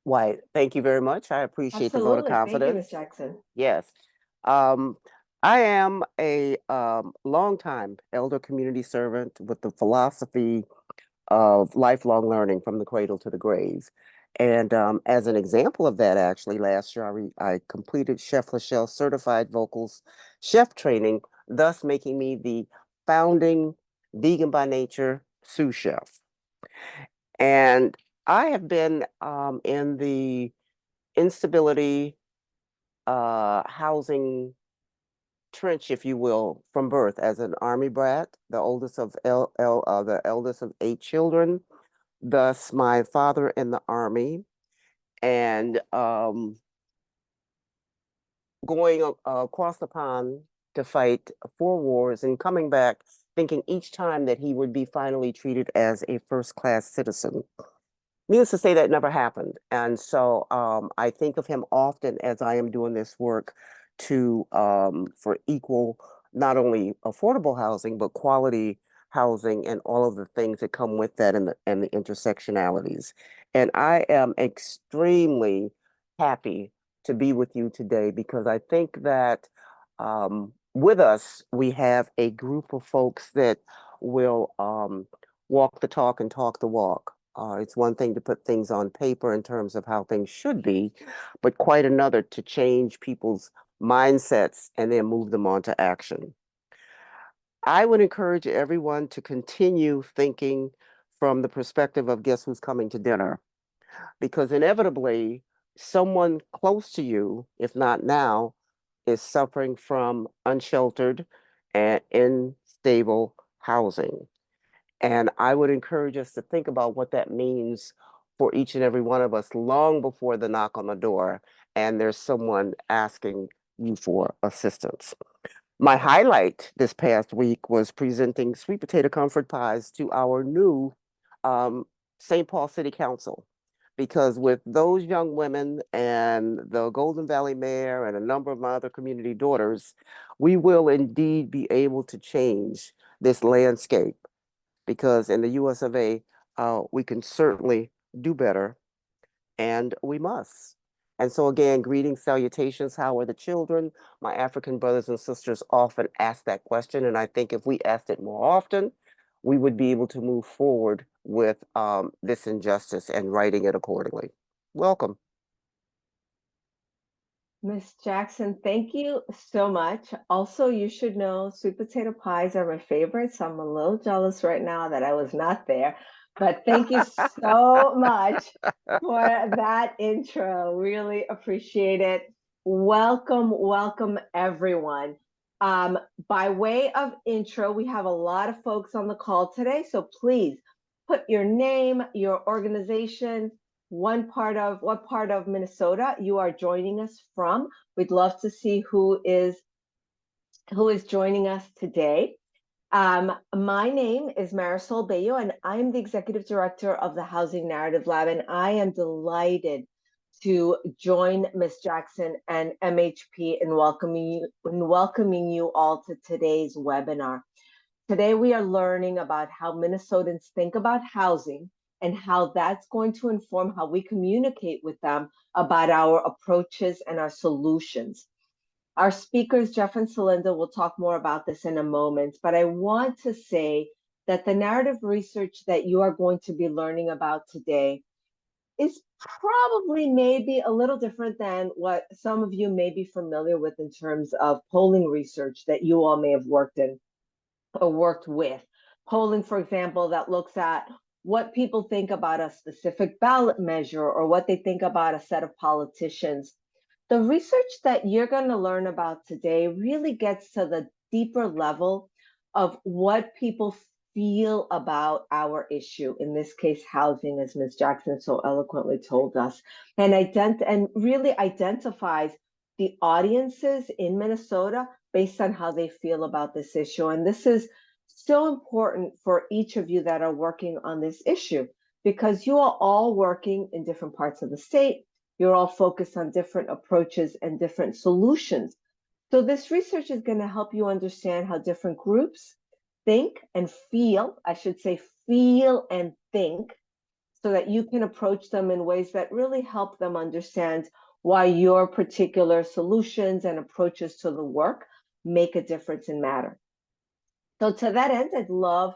Why, thank you very much. I appreciate the vote of Absolutely. Thank you, Ms. confidence. Jackson. Yes. Um, I am a longtime elder community servant with the philosophy of lifelong learning from the cradle to the grave. And as an example of that, actually, last year I completed Chef Lachelle certified vocals chef training, thus making me the founding vegan by nature sous chef. And I have been in the instability housing trench, if you will, from birth as an army brat, the oldest of the eldest of 8 children. Thus, my father in the army, and going across the pond to fight 4 wars, and coming back thinking each time that he would be finally treated as a first-class citizen. Needless to say, that never happened. And so I think of him often as I am doing this work to for equal, not only affordable housing, but quality housing and all of the things that come with that and the intersectionalities. And I am extremely happy to be with you today because I think that with us, we have a group of folks that will walk the talk and talk the walk. It's one thing to put things on paper in terms of how things should be, but quite another to change people's mindsets and then move them on to action. I would encourage everyone to continue thinking from the perspective of guess who's coming to dinner, because inevitably someone close to you, if not now, is suffering from unsheltered and unstable housing. And I would encourage us to think about what that means for each and every one of us long before the knock on the door and there's someone asking you for assistance. My highlight this past week was presenting sweet potato comfort pies to our new um, St. Paul City Council. Because with those young women and the Golden Valley Mayor and a number of my other community daughters, we will indeed be able to change this landscape because in the US of A, we can certainly do better and we must. And so, again, greetings, salutations. How are the children? My African brothers and sisters often ask that question. And I think if we asked it more often, we would be able to move forward with this injustice and righting it accordingly. Welcome. Ms. Jackson, thank you so much. Also, you should know sweet potato pies are my favorite, so I'm a little jealous right now that I was not there. But thank you so much for that intro. Really appreciate it. Welcome, welcome everyone. By way of intro, we have a lot of folks on the call today, so please put your name, your organization, what part of Minnesota you are joining us from. We'd love to see who is joining us today. My name is Marisol Bello, and I'm the executive director of the Housing Narrative Lab, and I am delighted to join Ms. Jackson and MHP in welcoming you all to today's webinar. Today, we are learning about how Minnesotans think about housing and how that's going to inform how we communicate with them about our approaches and our solutions. Our speakers, Jeff and Celinda, will talk more about this in a moment, but I want to say that the narrative research that you are going to be learning about today is probably maybe a little different than what some of you may be familiar with in terms of polling research that you all may have worked in or worked with. Polling, for example, that looks at what people think about a specific ballot measure or what they think about a set of politicians. The research that you're going to learn about today really gets to the deeper level of what people feel about our issue, in this case, housing, as Ms. Jackson so eloquently told us, and really identifies the audiences in Minnesota based on how they feel about this issue. And this is so important for each of you that are working on this issue because you are all working in different parts of the state. You're all focused on different approaches and different solutions. So this research is going to help you understand how different groups think and feel, I should say feel and think, so that you can approach them in ways that really help them understand why your particular solutions and approaches to the work make a difference and matter. So to that end, I'd love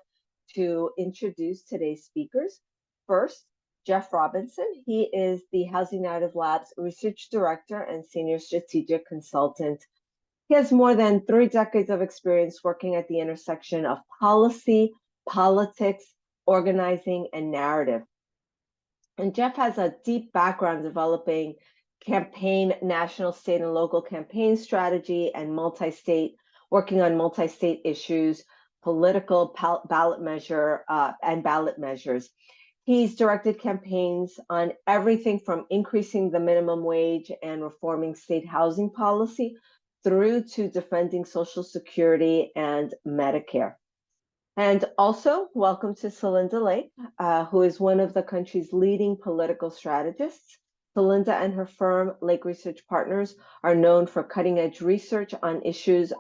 to introduce today's speakers. First, Jeff Robinson. He is the Housing Narrative Lab's Research Director and Senior Strategic Consultant. He has more than 3 decades of experience working at the intersection of policy, politics, organizing, and narrative. And Jeff has a deep background developing campaign, national, state, and local campaign strategy and working on multi-state issues, political ballot measure and ballot measures. He's directed campaigns on everything from increasing the minimum wage and reforming state housing policy through to defending Social Security and Medicare. And also, welcome to Celinda Lake, who is one of the country's leading political strategists. Celinda and her firm, Lake Research Partners, are known for cutting-edge research on issues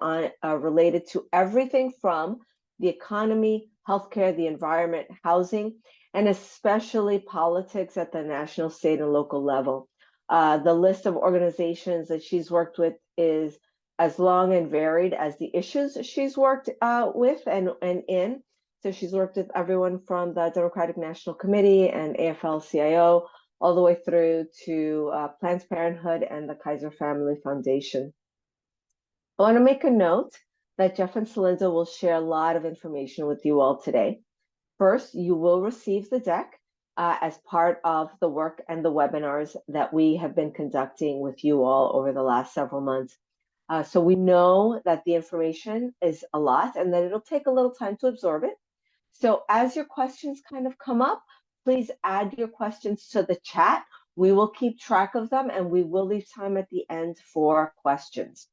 related to everything from the economy, healthcare, the environment, housing, and especially politics at the national, state, and local level. The list of organizations that she's worked with is as long and varied as the issues she's worked with and in. So she's worked with everyone from the Democratic National Committee and AFL-CIO all the way through to Planned Parenthood and the Kaiser Family Foundation. I want to make a note that Jeff and Celinda will share a lot of information with you all today. First, you will receive the deck as part of the work and the webinars that we have been conducting with you all over the last several months. So we know that the information is a lot and that it'll take a little time to absorb it. So as your questions kind of come up, please add your questions to the chat. We will keep track of them and we will leave time at the end for questions.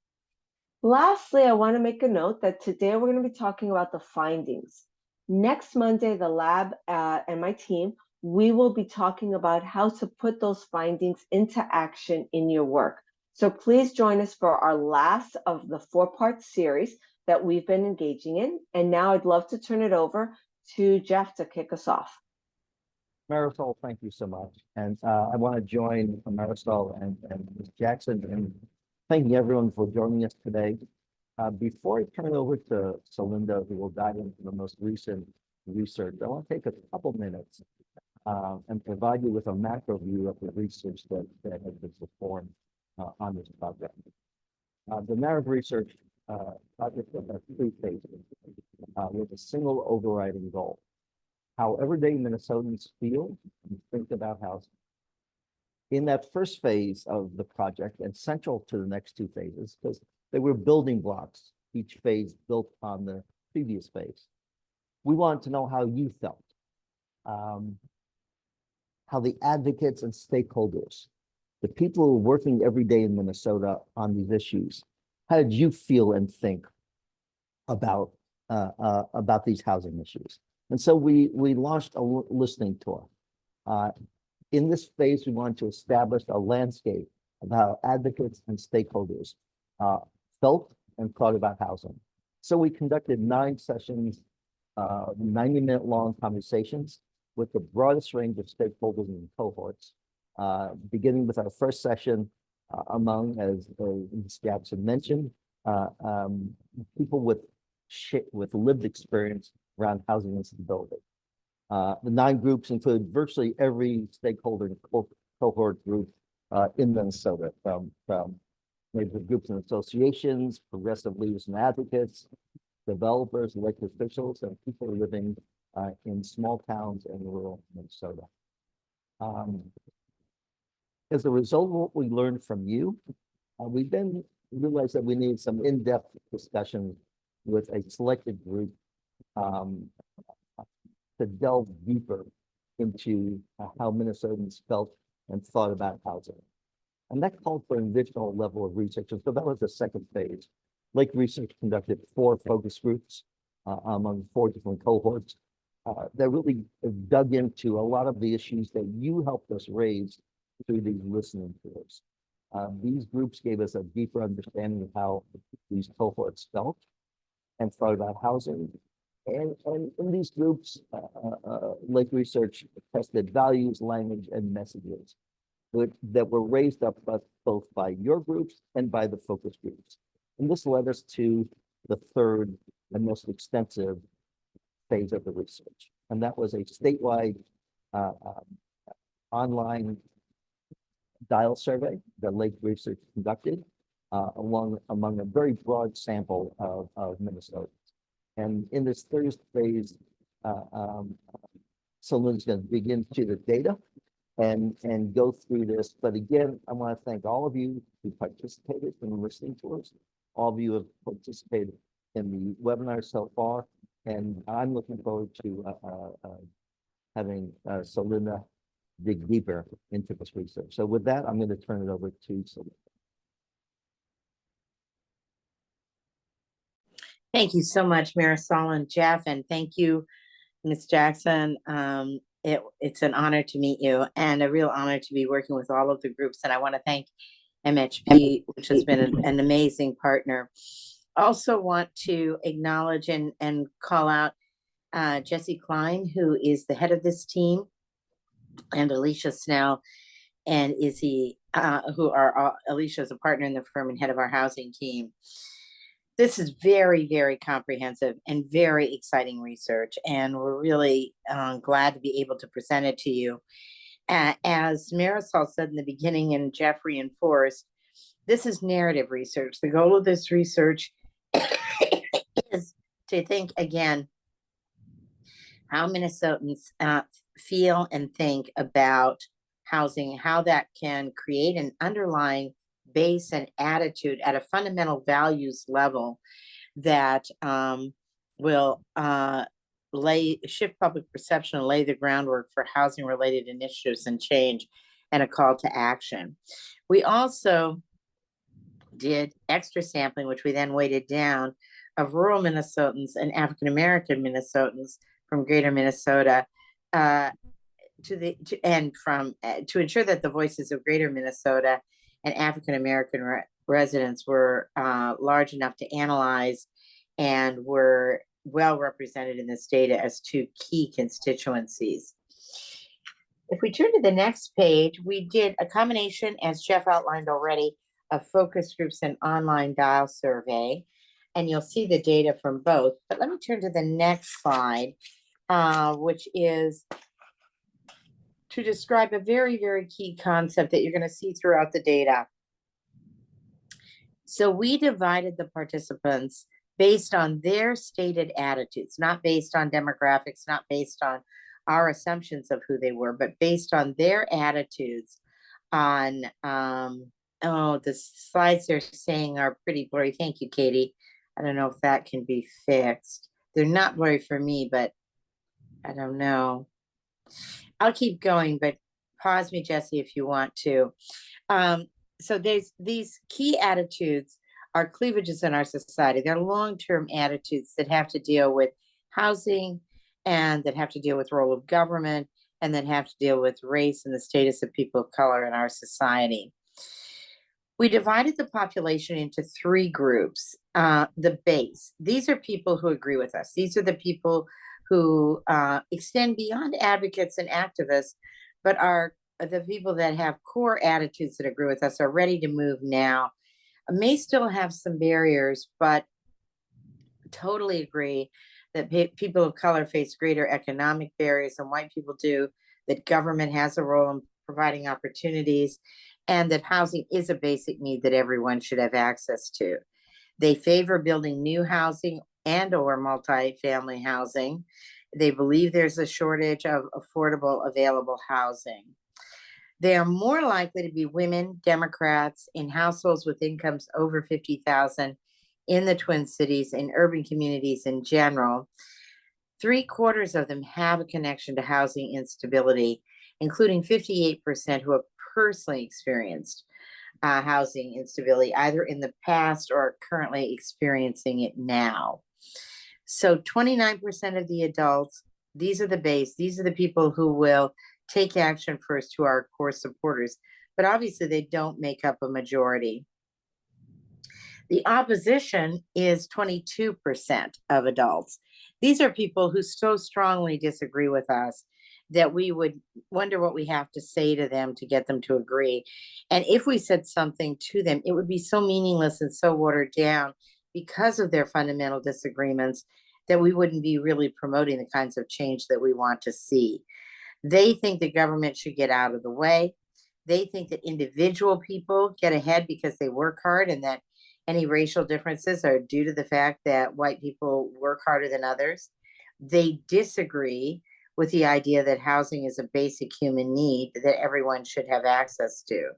Lastly, I want to make a note that today we're going to be talking about the findings. Next Monday, the lab and my team, we will be talking about how to put those findings into action in your work. So please join us for our last of the 4-part series that we've been engaging in. And now I'd love to turn it over to Jeff to kick us off. Marisol, thank you so much. And I want to join Marisol and Ms. Jackson in thanking everyone for joining us today. Before I turn it over to Celinda, who will dive into the most recent research, I want to take a couple minutes and provide you with a macro view of the research that has been performed on this project. The narrative research project has 3 phases with a single overriding goal. How everyday Minnesotans feel and think about housing. In that first phase of the project, and central to the next 2 phases, because they were building blocks, each phase built on the previous phase, we wanted to know how you felt, how the advocates and stakeholders, the people who are working every day in Minnesota on these issues, how did you feel and think about these housing issues? And so we launched a listening tour. In this phase, we wanted to establish a landscape of how advocates and stakeholders felt and thought about housing. So we conducted 9 sessions, 90-minute long conversations with the broadest range of stakeholders and cohorts, beginning with our first session among, as Ms. Jackson mentioned, people with lived experience around housing instability. The 9 groups include virtually every stakeholder and cohort group in Minnesota, from major groups and associations, progressive leaders and advocates, developers, elected officials, and people living in small towns in rural Minnesota. As a result of what we learned from you, we then realized that we needed some in-depth discussion with a selected group to delve deeper into how Minnesotans felt and thought about housing. And that called for an additional level of research. And so that was the second phase. Lake Research conducted 4 focus groups among 4 different cohorts that really dug into a lot of the issues that you helped us raise through these listening tours. These groups gave us a deeper understanding of how these cohorts felt and thought about housing. And in these groups, Lake Research tested values, language, and messages that were raised up both by your groups and by the focus groups. And this led us to the third and most extensive phase of the research. And that was a statewide online dial survey that Lake Research conducted among a very broad sample of Minnesotans. And in this third phase, Selena's going to dig into the data and go through this. But again, I want to thank all of you who participated in listening to us. All of you have participated in the webinar so far, and I'm looking forward to having Selena dig deeper into this research. So with that, I'm going to turn it over to Selena. Thank you so much, Marisol and Jeff, and thank you, Ms. Jackson. It's an honor to meet you and a real honor to be working with all of the groups. And I want to thank MHP, which has been an amazing partner. Also want to acknowledge and call out Jesse Klein, who is the head of this team, and Alicia Snell and Izzy, Alicia is a partner in the firm and head of our housing team. This is very, very comprehensive and very exciting research, and we're really glad to be able to present it to you. As Marisol said in the beginning and Jeff reinforced, this is narrative research. The goal of this research is to think again how Minnesotans feel and think about housing, how that can create an underlying base and attitude at a fundamental values level that will shift public perception and lay the groundwork for housing related initiatives and change and a call to action. We also did extra sampling, which we then weighted down, of rural Minnesotans and African American Minnesotans from greater Minnesota to ensure that the voices of greater Minnesota and African American residents were large enough to analyze and were well represented in this data as two key constituencies. If we turn to the next page, we did a combination, as Jeff outlined already, of focus groups and online dial survey, and you'll see the data from both. But let me turn to the next slide, which is to describe a very, very key concept that you're going to see throughout the data. So we divided the participants based on their stated attitudes, not based on demographics, not based on our assumptions of who they were, but based on their attitudes on, the slides they're saying are pretty blurry. Thank you, Katie. I don't know if that can be fixed. They're not blurry for me, but I don't know. I'll keep going, but pause me, Jesse, if you want to. So there's these key attitudes are cleavages in our society. They're long-term attitudes that have to deal with housing and that have to deal with role of government and that have to deal with race and the status of people of color in our society. We divided the population into three groups. The base, these are people who agree with us. These are the people who extend beyond advocates and activists, but are the people that have core attitudes that agree with us, are ready to move now, may still have some barriers, but totally agree that people of color face greater economic barriers than white people do, that government has a role in providing opportunities, and that housing is a basic need that everyone should have access to. They favor building new housing and or multifamily housing. They believe there's a shortage of affordable, available housing. They are more likely to be women, Democrats, in households with incomes over $50,000 in the Twin Cities, in urban communities in general. 3/4 of them have a connection to housing instability, including 58% who have personally experienced housing instability, either in the past or currently experiencing it now. So 29% of the adults, these are the base, these are the people who will take action first, who are core supporters, but obviously they don't make up a majority. The opposition is 22% of adults. These are people who so strongly disagree with us that we would wonder what we have to say to them to get them to agree. And if we said something to them, it would be so meaningless and so watered down because of their fundamental disagreements that we wouldn't be really promoting the kinds of change that we want to see. They think the government should get out of the way. They think that individual people get ahead because they work hard, and that any racial differences are due to the fact that white people work harder than others. They disagree with the idea that housing is a basic human need that everyone should have access to.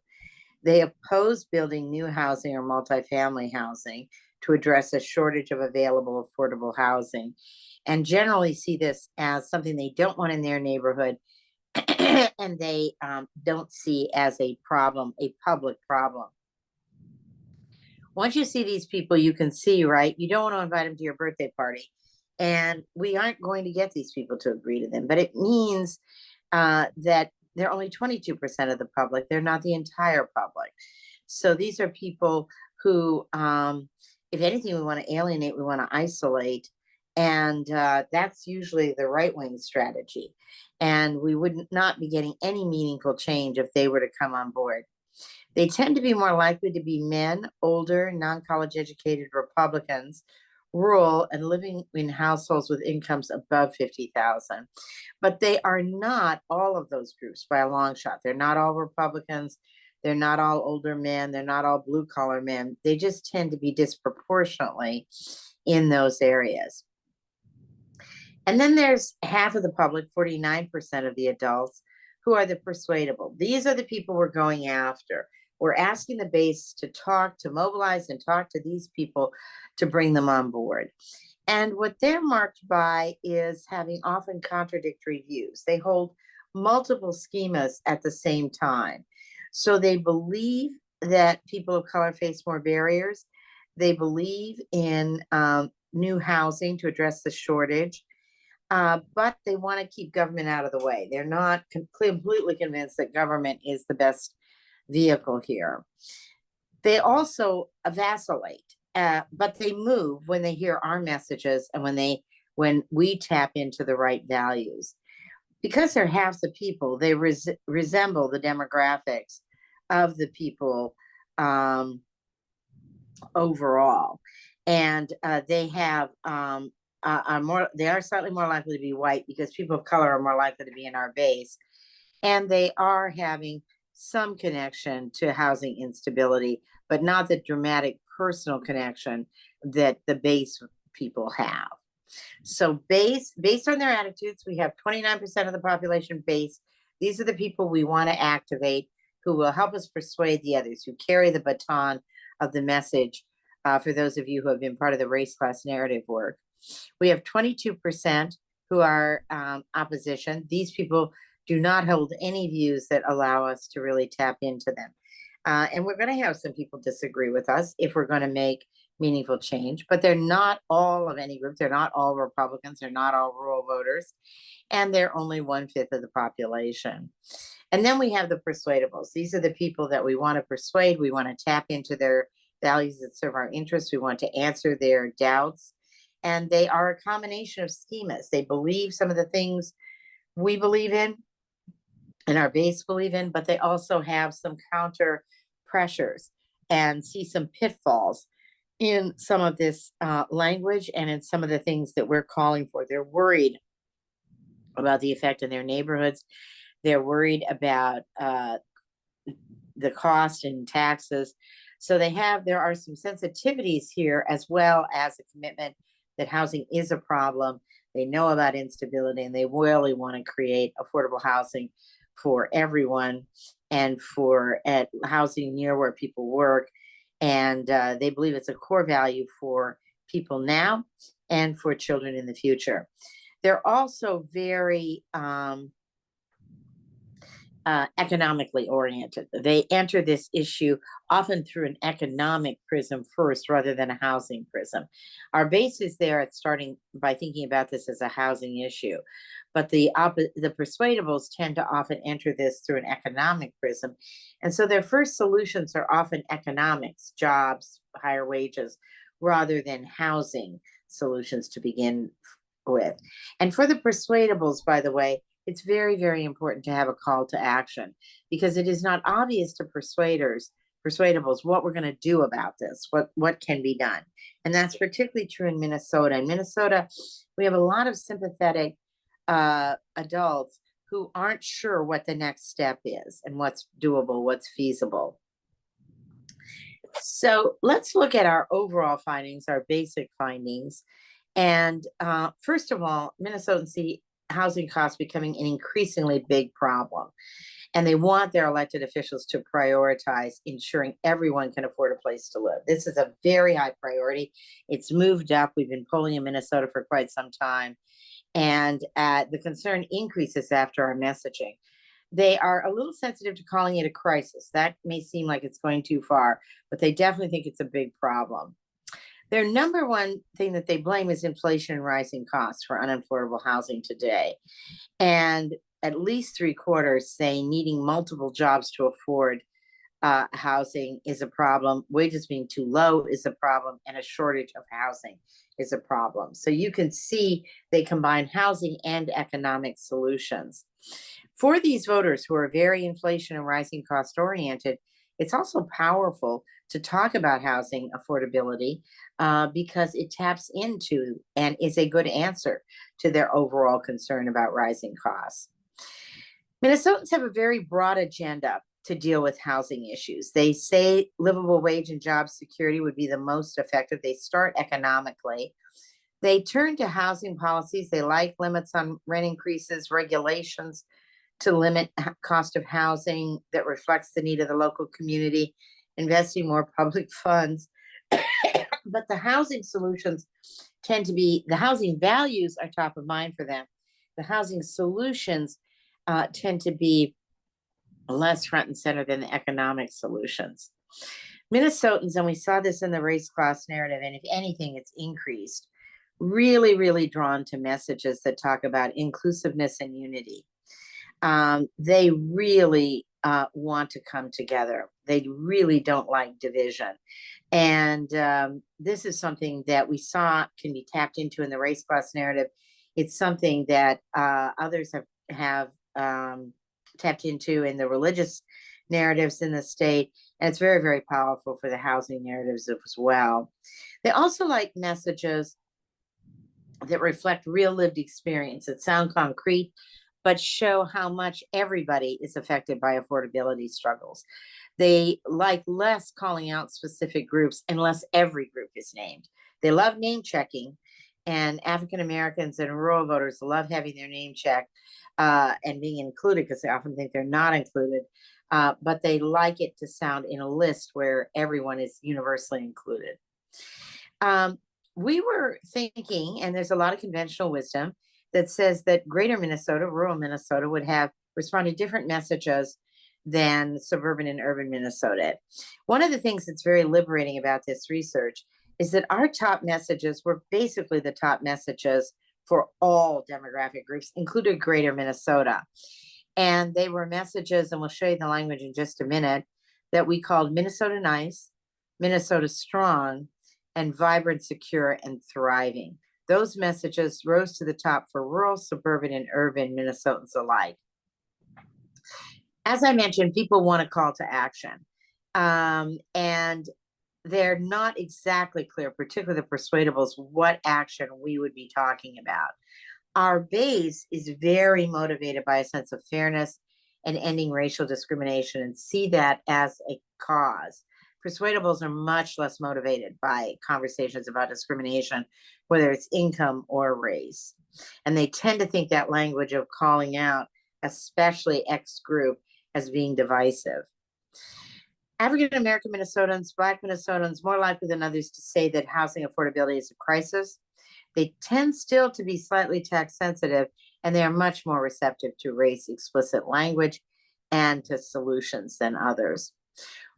They oppose building new housing or multifamily housing to address a shortage of available affordable housing, and generally see this as something they don't want in their neighborhood and they don't see as a problem, a public problem. Once you see these people, you can see, right? You don't want to invite them to your birthday party. And we aren't going to get these people to agree to them, but it means that they're only 22% of the public. They're not the entire public. So these are people who, if anything, we want to alienate, we want to isolate. And that's usually the right wing strategy. And we would not be getting any meaningful change if they were to come on board. They tend to be more likely to be men, older, non-college educated Republicans, rural, and living in households with incomes above 50,000. But they are not all of those groups by a long shot. They're not all Republicans. They're not all older men. They're not all blue collar men. They just tend to be disproportionately in those areas. And then there's half of the public, 49% of the adults, who are the persuadable. These are the people we're going after. We're asking the base to talk, to mobilize and talk to these people to bring them on board. And what they're marked by is having often contradictory views. They hold multiple schemas at the same time. So they believe that people of color face more barriers. They believe in new housing to address the shortage. But they want to keep government out of the way. They're not completely convinced that government is the best vehicle here. They also vacillate, but they move when they hear our messages and when we tap into the right values. Because they're half the people, they resemble the demographics of the people overall, and they have they are slightly more likely to be white because people of color are more likely to be in our base, and they are having some connection to housing instability, but not the dramatic personal connection that the base people have. So based on their attitudes, we have 29% of the population base. These are the people we want to activate, who will help us persuade the others, who carry the baton of the message for those of you who have been part of the race class narrative work. We have 22% who are opposition. These people do not hold any views that allow us to really tap into them. And we're going to have some people disagree with us if we're going to make meaningful change, but they're not all of any group. They're not all Republicans. They're not all rural voters. And they're only 1/5 of the population. And then we have the persuadables. These are the people that we want to persuade. We want to tap into their values that serve our interests. We want to answer their doubts. And they are a combination of schemas. They believe some of the things we believe in and our base believe in, but they also have some counter pressures and see some pitfalls in some of this language and in some of the things that we're calling for. They're worried about the effect in their neighborhoods. They're worried about the cost and taxes. So there are some sensitivities here, as well as a commitment that housing is a problem. They know about instability, and they really want to create affordable housing for everyone and for housing near where people work. And they believe it's a core value for people now and for children in the future. They're also very economically oriented. They enter this issue often through an economic prism first, rather than a housing prism. Our base is there at starting by thinking about this as a housing issue, but the persuadables tend to often enter this through an economic prism. And so their first solutions are often economics, jobs, higher wages, rather than housing solutions to begin with. And for the persuadables, by the way, it's very, very important to have a call to action because it is not obvious to persuadables what we're going to do about this, what can be done. And that's particularly true in Minnesota. In Minnesota, we have a lot of sympathetic adults who aren't sure what the next step is and what's doable, what's feasible. So let's look at our overall findings, our basic findings. And first of all, Minnesotans see housing costs becoming an increasingly big problem. And they want their elected officials to prioritize ensuring everyone can afford a place to live. This is a very high priority. It's moved up. We've been polling in Minnesota for quite some time. And the concern increases after our messaging. They are a little sensitive to calling it a crisis. That may seem like it's going too far, but they definitely think it's a big problem. Their number one thing that they blame is inflation and rising costs for unaffordable housing today. And at least 3/4 say needing multiple jobs to afford housing is a problem. Wages being too low is a problem, and a shortage of housing is a problem. So you can see they combine housing and economic solutions. For these voters who are very inflation and rising cost oriented, it's also powerful to talk about housing affordability because it taps into and is a good answer to their overall concern about rising costs. Minnesotans have a very broad agenda to deal with housing issues. They say livable wage and job security would be the most effective. They start economically. They turn to housing policies. They like limits on rent increases, regulations to limit cost of housing that reflects the need of the local community, investing more public funds. But the housing solutions tend to be, the housing values are top of mind for them. The housing solutions tend to be less front and center than the economic solutions. Minnesotans, and we saw this in the race class narrative, and if anything, it's increased, really, really drawn to messages that talk about inclusiveness and unity. They really want to come together. They really don't like division. And this is something that we saw can be tapped into in the race class narrative. It's something that others have tapped into in the religious narratives in the state. And it's very, very powerful for the housing narratives as well. They also like messages that reflect real lived experience, that sound concrete, but show how much everybody is affected by affordability struggles. They like less calling out specific groups unless every group is named. They love name checking, and African Americans and rural voters love having their name checked and being included because they often think they're not included, but they like it to sound in a list where everyone is universally included. We were thinking, and there's a lot of conventional wisdom that says that greater Minnesota, rural Minnesota, would have respond to different messages than suburban and urban Minnesota. One of the things that's very liberating about this research is that our top messages were basically the top messages for all demographic groups, including greater Minnesota. And they were messages, and we'll show you the language in just a minute, that we called Minnesota nice, Minnesota strong, and vibrant, secure, and thriving. Those messages rose to the top for rural, suburban, and urban Minnesotans alike. As I mentioned, people want a call to action. And they're not exactly clear, particularly the persuadables, what action we would be talking about. Our base is very motivated by a sense of fairness and ending racial discrimination and see that as a cause. Persuadables are much less motivated by conversations about discrimination, whether it's income or race. And they tend to think that language of calling out, especially X group, as being divisive. African American Minnesotans, Black Minnesotans, more likely than others to say that housing affordability is a crisis. They tend still to be slightly tax sensitive, and they are much more receptive to race explicit language and to solutions than others.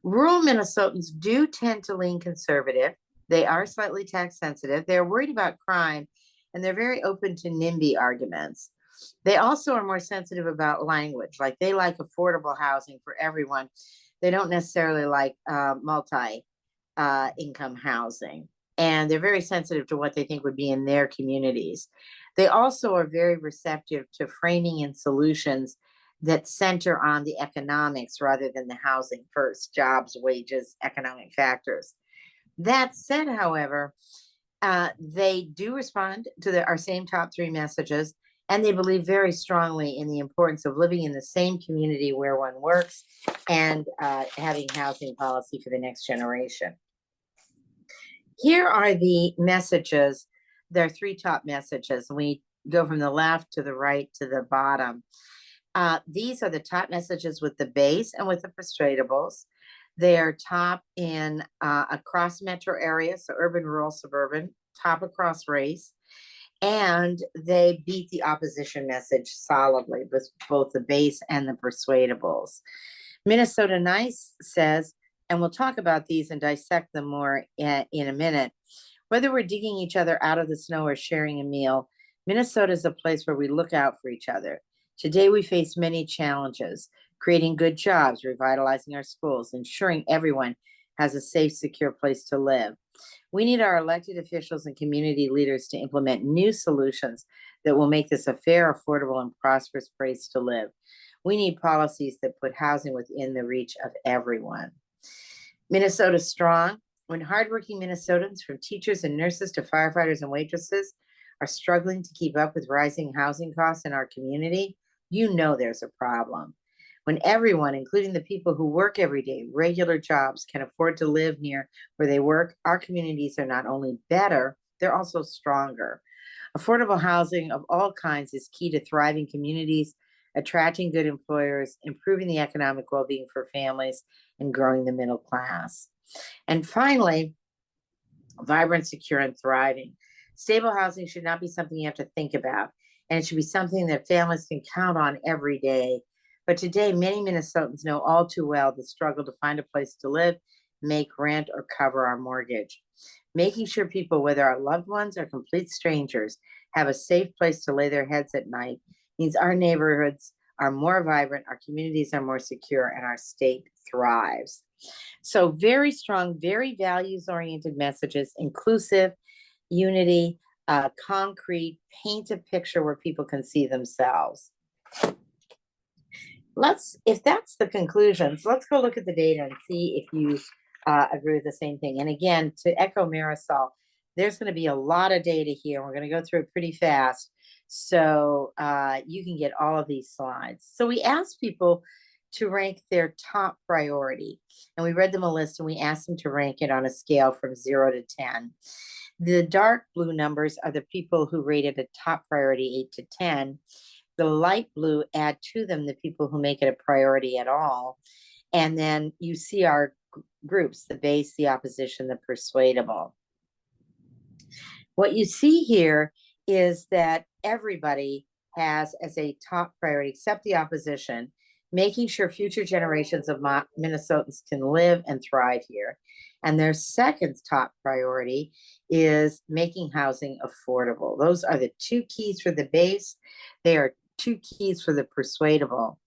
Rural Minnesotans do tend to lean conservative. They are slightly tax sensitive. They're worried about crime, and they're very open to NIMBY arguments. They also are more sensitive about language, like they like affordable housing for everyone. They don't necessarily like multi-income housing. and they're very sensitive to what they think would be in their communities. They also are very receptive to framing and solutions that center on the economics rather than the housing first, jobs, wages, economic factors. That said, however, they do respond to our same top three messages, and they believe very strongly in the importance of living in the same community where one works and having housing policy for the next generation. Here are the messages. There are three top messages. We go from the left to the right to the bottom. These are the top messages with the base and with the persuadables. They are top in across metro areas, so urban, rural, suburban, top across race. And they beat the opposition message solidly with both the base and the persuadables. Minnesota Nice says, and we'll talk about these and dissect them more in a minute, whether we're digging each other out of the snow or sharing a meal, Minnesota is a place where we look out for each other. Today, we face many challenges, creating good jobs, revitalizing our schools, ensuring everyone has a safe, secure place to live. We need our elected officials and community leaders to implement new solutions that will make this a fair, affordable, and prosperous place to live. We need policies that put housing within the reach of everyone. Minnesota Strong. When hardworking Minnesotans, from teachers and nurses to firefighters and waitresses, are struggling to keep up with rising housing costs in our community, you know there's a problem. When everyone, including the people who work every day, regular jobs, can afford to live near where they work, our communities are not only better, they're also stronger. Affordable housing of all kinds is key to thriving communities, attracting good employers, improving the economic well-being for families, and growing the middle class. And finally, vibrant, secure, and thriving. Stable housing should not be something you have to think about, and it should be something that families can count on every day. But today, many Minnesotans know all too well the struggle to find a place to live, make rent, or cover our mortgage. Making sure people, whether our loved ones or complete strangers, have a safe place to lay their heads at night means our neighborhoods are more vibrant, our communities are more secure, and our state thrives. So very strong, very values-oriented messages, inclusive, unity, concrete, paint a picture where people can see themselves. If that's the conclusions, let's go look at the data and see if you agree with the same thing. And again, to echo Marisol, there's going to be a lot of data here. We're going to go through it pretty fast, so you can get all of these slides. So we asked people to rank their top priority, and we read them a list and we asked them to rank it on a scale from 0 to 10. The dark blue numbers are the people who rated a top priority 8 to 10. The light blue add to them the people who make it a priority at all. And then you see our groups, the base, the opposition, the persuadable. What you see here is that everybody has as a top priority, except the opposition, making sure future generations of Minnesotans can live and thrive here. And their second top priority is making housing affordable. Those are the two keys for the base. They are two keys for the persuadable.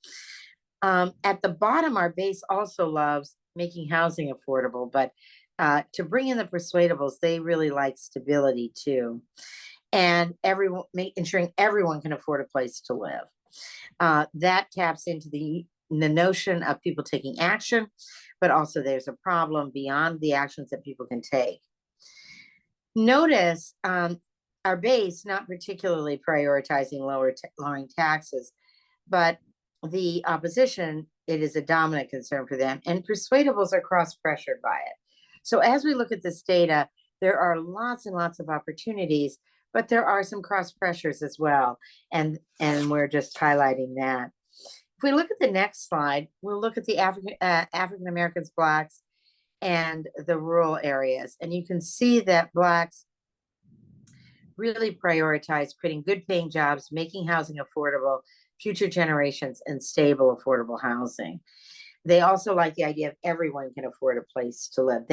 At the bottom, our base also loves making housing affordable, but to bring in the persuadables, they really like stability too. And ensuring everyone can afford a place to live. That taps into the notion of people taking action, but also there's a problem beyond the actions that people can take. Notice our base not particularly prioritizing lowering taxes, but the opposition, it is a dominant concern for them, and persuadables are cross-pressured by it. So as we look at this data, there are lots and lots of opportunities, but there are some cross pressures as well, and we're just highlighting that. If we look at the next slide, we'll look at the African Americans, Blacks, and the rural areas, and you can see that Blacks really prioritize creating good paying jobs, making housing affordable, future generations, and stable affordable housing. They also like the idea of everyone can afford a place to live.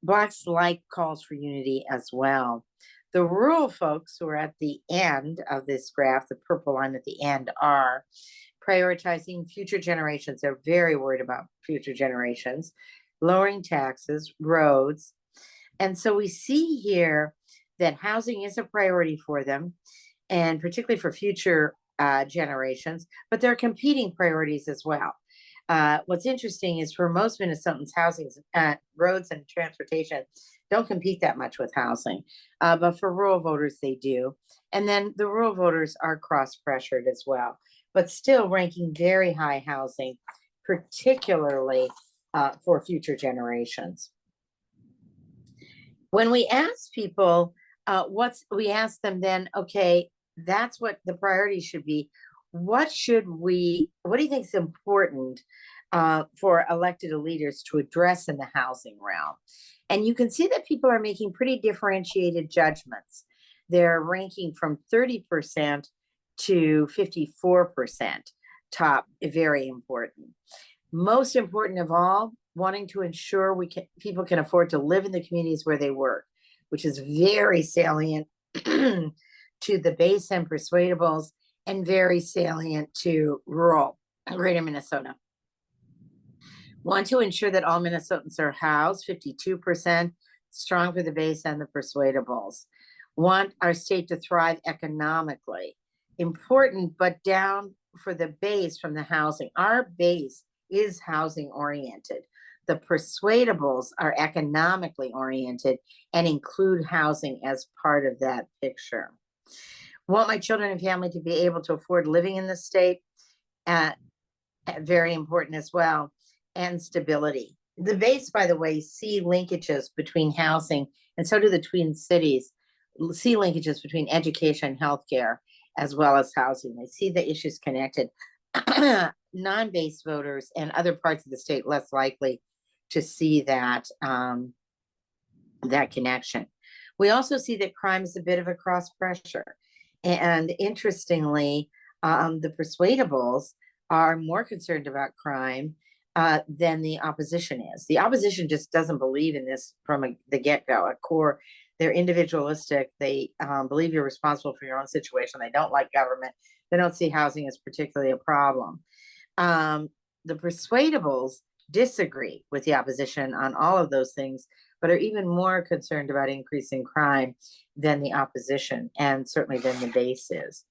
Blacks like calls for unity as well. The rural folks who are at the end of this graph, the purple line at the end, are prioritizing future generations. They're very worried about future generations, lowering taxes, roads, And so we see here that housing is a priority for them, and particularly for future generations, but there are competing priorities as well. What's interesting is for most Minnesotans, housing, roads and transportation don't compete that much with housing, but for rural voters, they do. And then the rural voters are cross-pressured as well, but still ranking very high housing, particularly for future generations. When we ask people, we ask them then, okay, that's what the priority should be. What do you think is important for elected leaders to address in the housing realm? And you can see that people are making pretty differentiated judgments. They're ranking from 30% to 54% top, very important. Most important of all, wanting to ensure people can afford to live in the communities where they work, which is very salient to the base and persuadables, and very salient to rural greater Minnesota. Want to ensure that all Minnesotans are housed, 52%, strong for the base and the persuadables. Want our state to thrive economically, important, but down for the base from the housing. Our base is housing oriented. The persuadables are economically oriented and include housing as part of that picture. Want my children and family to be able to afford living in the state, very important as well, and stability. The base, by the way, see linkages between housing, and so do the Twin Cities, see linkages between education and healthcare, as well as housing. They see the issues connected. Non-base voters and other parts of the state less likely to see that, that connection. We also see that crime is a bit of a cross pressure. And interestingly, the persuadables are more concerned about crime than the opposition is. The opposition just doesn't believe in this from the get-go. At core, they're individualistic. They believe you're responsible for your own situation. They don't like government. They don't see housing as particularly a problem. The persuadables disagree with the opposition on all of those things, but are even more concerned about increasing crime than the opposition, and certainly than the base is.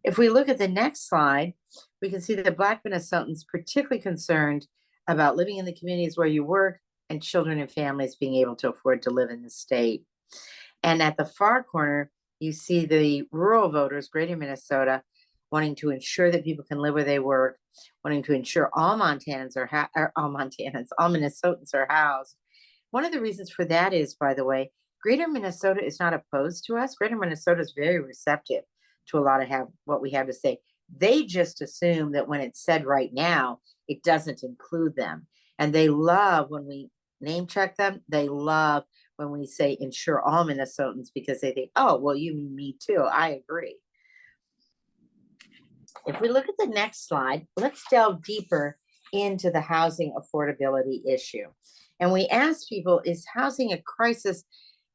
If we look at the next slide, we can see that Black Minnesotans particularly concerned about living in the communities where you work and children and families being able to afford to live in the state. And at the far corner, you see the rural voters, greater Minnesota, wanting to ensure that people can live where they work, wanting to ensure all Minnesotans are housed. One of the reasons for that is, by the way, greater Minnesota is not opposed to us. Greater Minnesota is very receptive to a lot of what we have to say. They just assume that when it's said right now, it doesn't include them. And they love when we name check them. They love when we say ensure all Minnesotans, because they think, oh, well, you mean me too. I agree. If we look at the next slide, let's delve deeper into the housing affordability issue. And we ask people, is housing a crisis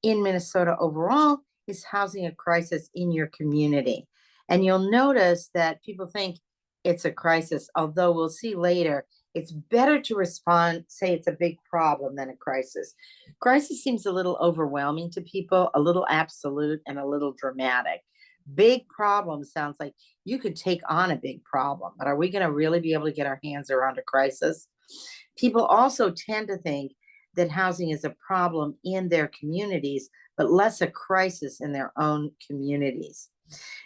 in Minnesota overall? Is housing a crisis in your community? And you'll notice that people think it's a crisis, although we'll see later, it's better to respond, say it's a big problem than a crisis. Crisis seems a little overwhelming to people, a little absolute and a little dramatic. Big problem sounds like you could take on a big problem, but are we going to really be able to get our hands around a crisis? People also tend to think that housing is a problem in their communities, but less a crisis in their own communities.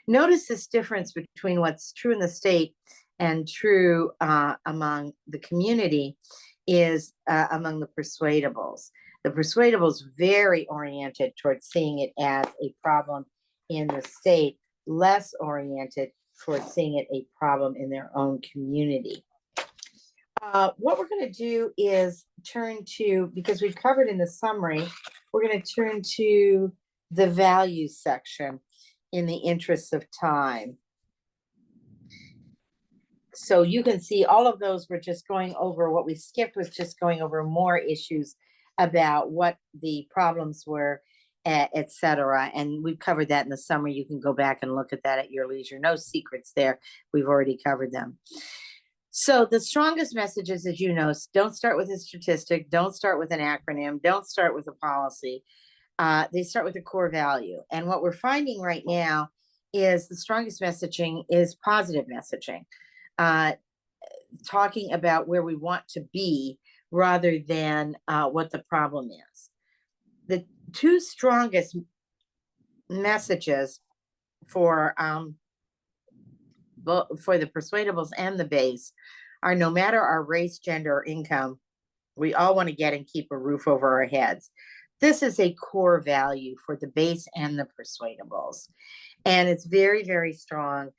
Notice this difference between what's true in the state and true among the community is among the persuadables. The persuadables very oriented towards seeing it as a problem in the state, less oriented towards seeing it a problem in their own community. What we're going to do is turn to, because we've covered in the summary, we're going to turn to the values section in the interest of time. So you can see all of those we're just going over. What we skipped was just going over more issues about what the problems were, et cetera. And we've covered that in the summary. You can go back and look at that at your leisure. No secrets there. We've already covered them. So the strongest messages, as you know, don't start with a statistic, don't start with an acronym, don't start with a policy. They start with a core value. And what we're finding right now is the strongest messaging is positive messaging, talking about where we want to be rather than what the problem is. The two strongest messages for the persuadables and the base are, no matter our race, gender, or income, we all want to get and keep a roof over our heads. This is a core value for the base and the persuadables. And it's very, very strong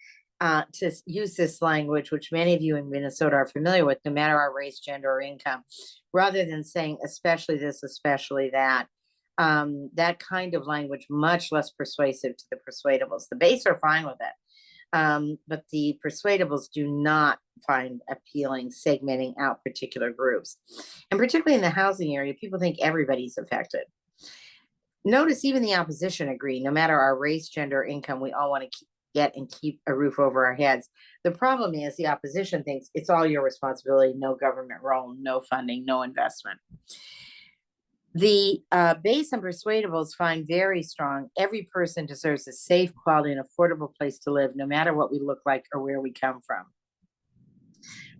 to use this language, which many of you in Minnesota are familiar with, no matter our race, gender, or income, rather than saying especially this, especially that. That kind of language, much less persuasive to the persuadables. The base are fine with it. But the persuadables do not find appealing segmenting out particular groups. And particularly in the housing area, people think everybody's affected. Notice even the opposition agree, no matter our race, gender, income, we all want to get and keep a roof over our heads. The problem is the opposition thinks it's all your responsibility, no government role, no funding, no investment. The base and persuadables find very strong, every person deserves a safe, quality, and affordable place to live, no matter what we look like or where we come from.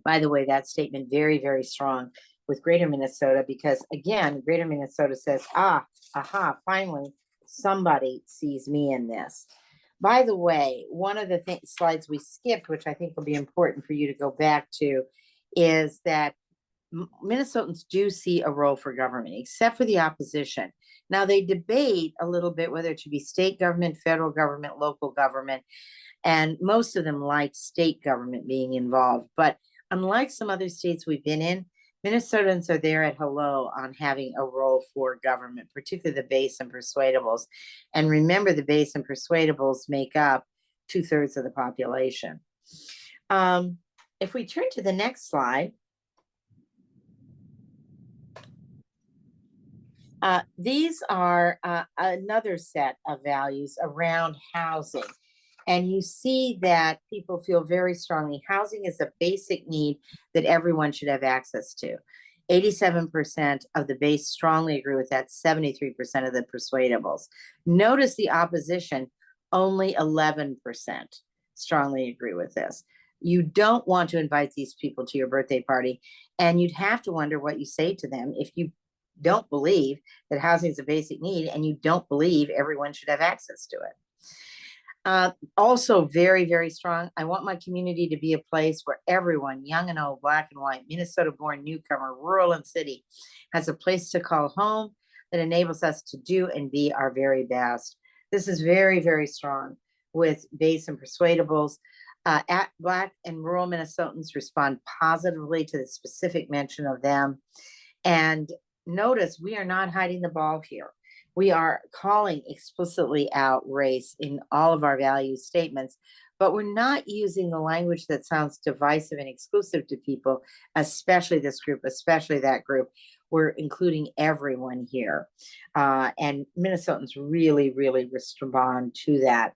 By the way, that statement very, very strong with Greater Minnesota, because again, Greater Minnesota says, finally, somebody sees me in this. By the way, one of the slides we skipped, which I think will be important for you to go back to, is that Minnesotans do see a role for government, except for the opposition. Now, they debate a little bit whether it should be state government, federal government, local government, and most of them like state government being involved. But unlike some other states we've been in, Minnesotans are there at hello on having a role for government, particularly the base and persuadables. And remember, the base and persuadables make up 2/3 of the population. If we turn to the next slide, these are another set of values around housing. And you see that people feel very strongly housing is a basic need that everyone should have access to. 87% of the base strongly agree with that, 73% of the persuadables. Notice the opposition, only 11% strongly agree with this. You don't want to invite these people to your birthday party, and you'd have to wonder what you say to them if you don't believe that housing is a basic need and you don't believe everyone should have access to it. Also very, very strong. I want my community to be a place where everyone, young and old, black and white, Minnesota-born, newcomer, rural and city, has a place to call home that enables us to do and be our very best. This is very, very strong with base and persuadables. Black and rural Minnesotans respond positively to the specific mention of them. And notice we are not hiding the ball here. We are calling explicitly out race in all of our value statements, but we're not using the language that sounds divisive and exclusive to people, especially this group, especially that group. We're including everyone here. And Minnesotans really, really respond to that.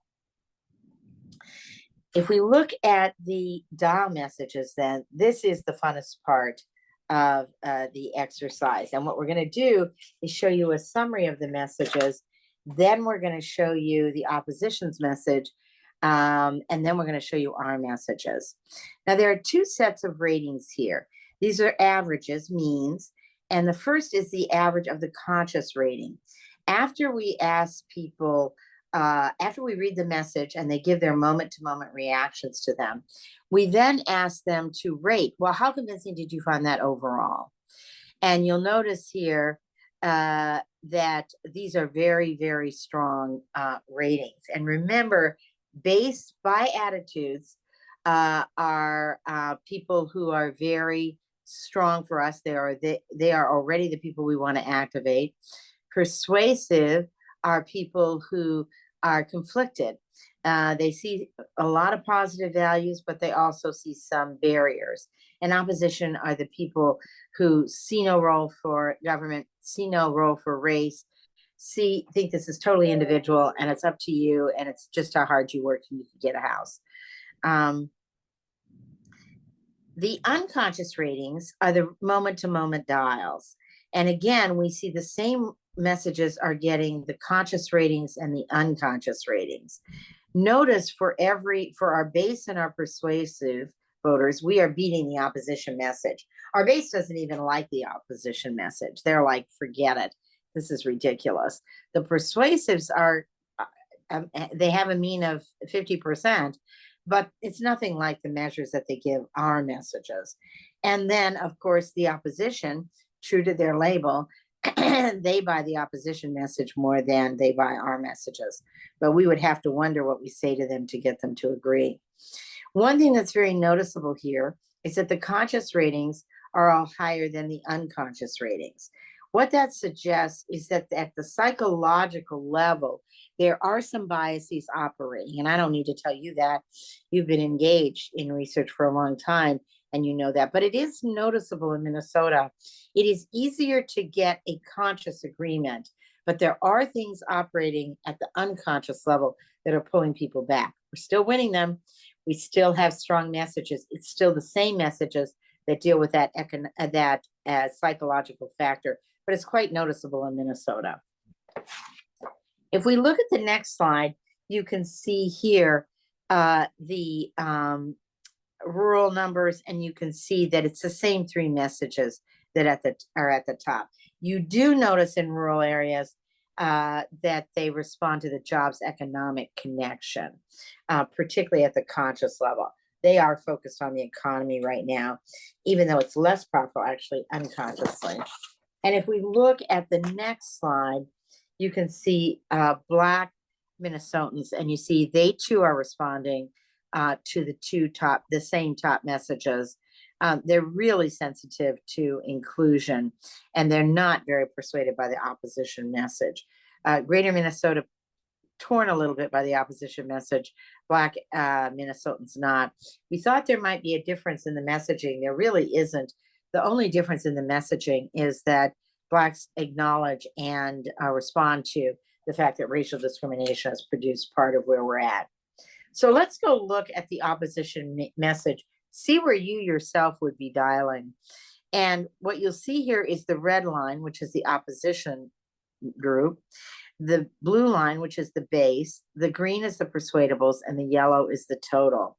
If we look at the dial messages, then this is the funnest part of the exercise. And what we're going to do is show you a summary of the messages. Then we're going to show you the opposition's message. And then we're going to show you our messages. Now, there are two sets of ratings here. These are averages, means. And the first is the average of the conscious rating. After we ask people, after we read the message and they give their moment-to-moment reactions to them, we then ask them to rate, well, how convincing did you find that overall? And you'll notice here that these are very, very strong ratings. And remember, based by attitudes are people who are very strong for us. They are already the people we want to activate. Persuasive are people who are conflicted. They see a lot of positive values, but they also see some barriers. And opposition are the people who see no role for government, see no role for race, think this is totally individual and it's up to you and it's just how hard you work and you can get a house. The unconscious ratings are the moment-to-moment dials. And again, we see the same messages are getting the conscious ratings and the unconscious ratings. Notice for our base and our persuasive voters, we are beating the opposition message. Our base doesn't even like the opposition message. They're like, forget it. This is ridiculous. The persuasives are, they have a mean of 50%, but it's nothing like the measures that they give our messages. And then, of course, the opposition, true to their label, they buy the opposition message more than they buy our messages. But we would have to wonder what we say to them to get them to agree. One thing that's very noticeable here is that the conscious ratings are all higher than the unconscious ratings. What that suggests is that at the psychological level, there are some biases operating. And I don't need to tell you that. You've been engaged in research for a long time and you know that. But it is noticeable in Minnesota. It is easier to get a conscious agreement, but there are things operating at the unconscious level that are pulling people back. We're still winning them. We still have strong messages. It's still the same messages that deal with that psychological factor, but it's quite noticeable in Minnesota. If we look at the next slide, you can see here the rural numbers, and you can see that it's the same three messages that are at the top. You do notice in rural areas that they respond to the jobs economic connection, particularly at the conscious level. They are focused on the economy right now, even though it's less powerful actually unconsciously. And if we look at the next slide, you can see Black Minnesotans, and you see they too are responding to the same top messages. They're really sensitive to inclusion, and they're not very persuaded by the opposition message. Greater Minnesota, torn a little bit by the opposition message. Black Minnesotans not. We thought there might be a difference in the messaging. There really isn't. The only difference in the messaging is that Blacks acknowledge and respond to the fact that racial discrimination has produced part of where we're at. So let's go look at the opposition message, see where you yourself would be dialing. And what you'll see here is the red line, which is the opposition group, the blue line, which is the base, the green is the persuadables, and the yellow is the total.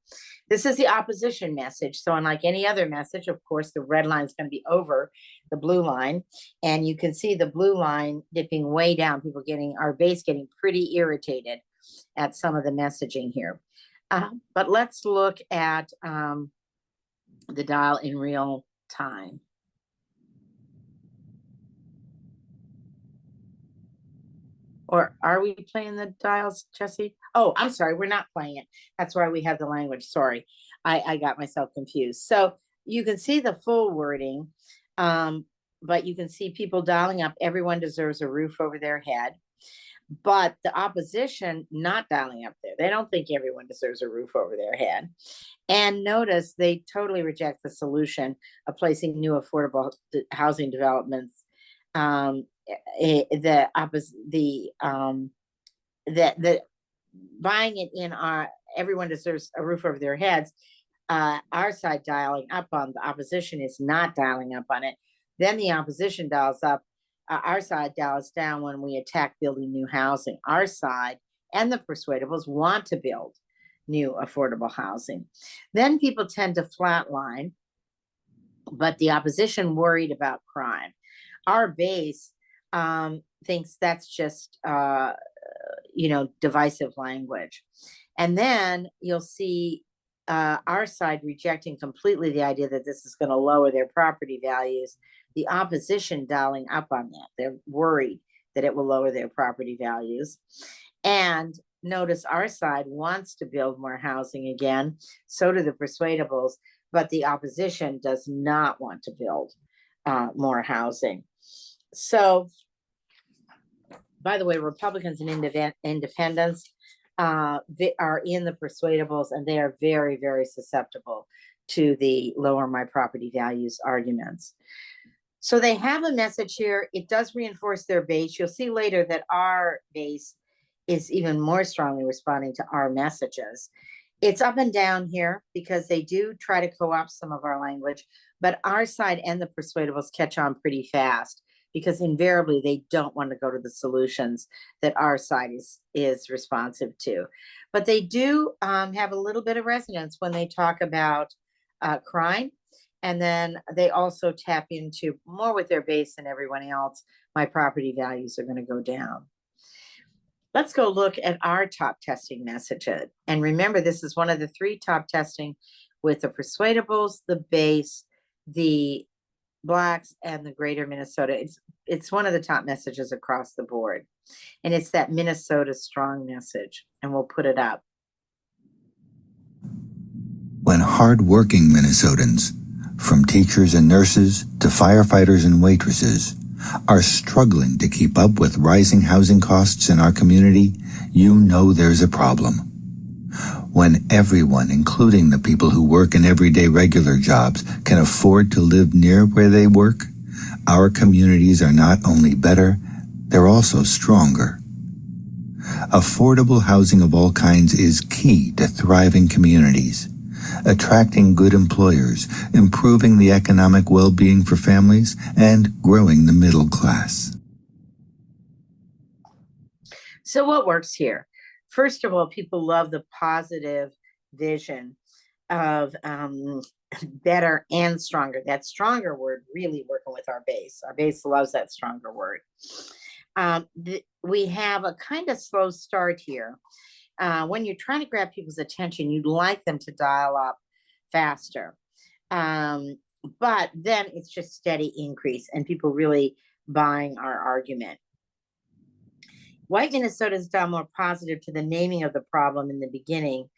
This is the opposition message. So unlike any other message, of course, the red line is going to be over the blue line. And you can see the blue line dipping way down, people our base getting pretty irritated at some of the messaging here. But let's look at the dial in real time. Or are we playing the dials, Jesse? Oh, I'm sorry, we're not playing it. That's why we have the language. Sorry, I got myself confused. So you can see the full wording, but you can see people dialing up, everyone deserves a roof over their head. But the opposition not dialing up there. They don't think everyone deserves a roof over their head. And notice they totally reject the solution of placing new affordable housing developments the buying it in our everyone deserves a roof over their heads. Our side dialing up on the opposition is not dialing up on it. Then the opposition dials up. Our side dials down when we attack building new housing. Our side and the persuadables want to build new affordable housing. Then people tend to flatline, but the opposition worried about crime. Our base thinks that's just, divisive language. And then you'll see our side rejecting completely the idea that this is going to lower their property values. The opposition dialing up on that. They're worried that it will lower their property values. And notice our side wants to build more housing again. So do the persuadables, but the opposition does not want to build more housing. So, by the way, Republicans and independents they are in the persuadables, and they are very, very susceptible to the lower my property values arguments. So they have a message here. It does reinforce their base. You'll see later that our base is even more strongly responding to our messages. It's up and down here because they do try to co-opt some of our language, but our side and the persuadables catch on pretty fast because invariably they don't want to go to the solutions that our side is responsive to. But they do have a little bit of resonance when they talk about crime. And then they also tap into more with their base than everyone else. My property values are going to go down. Let's go look at our top testing messages. And remember, this is one of the 3 top testing with the persuadables, the base, the blacks, and the greater Minnesota. It's one of the top messages across the board. And it's that Minnesota strong message. And we'll put it up. When hard-working Minnesotans, from teachers and nurses to firefighters and waitresses, are struggling to keep up with rising housing costs in our community, you know there's a problem. When everyone, including the people who work in everyday regular jobs, can afford to live near where they work, our communities are not only better, they're also stronger. Affordable housing of all kinds is key to thriving communities, attracting good employers, improving the economic well-being for families, and growing the middle class. So what works here? First of all, people love the positive vision of better and stronger. That stronger word really working with our base. Our base loves that stronger word. We have a kind of slow start here. When you're trying to grab people's attention, you'd like them to dial up faster. But then it's just steady increase and people really buying our argument. White Minnesotans dial more positive to the naming of the problem in the beginning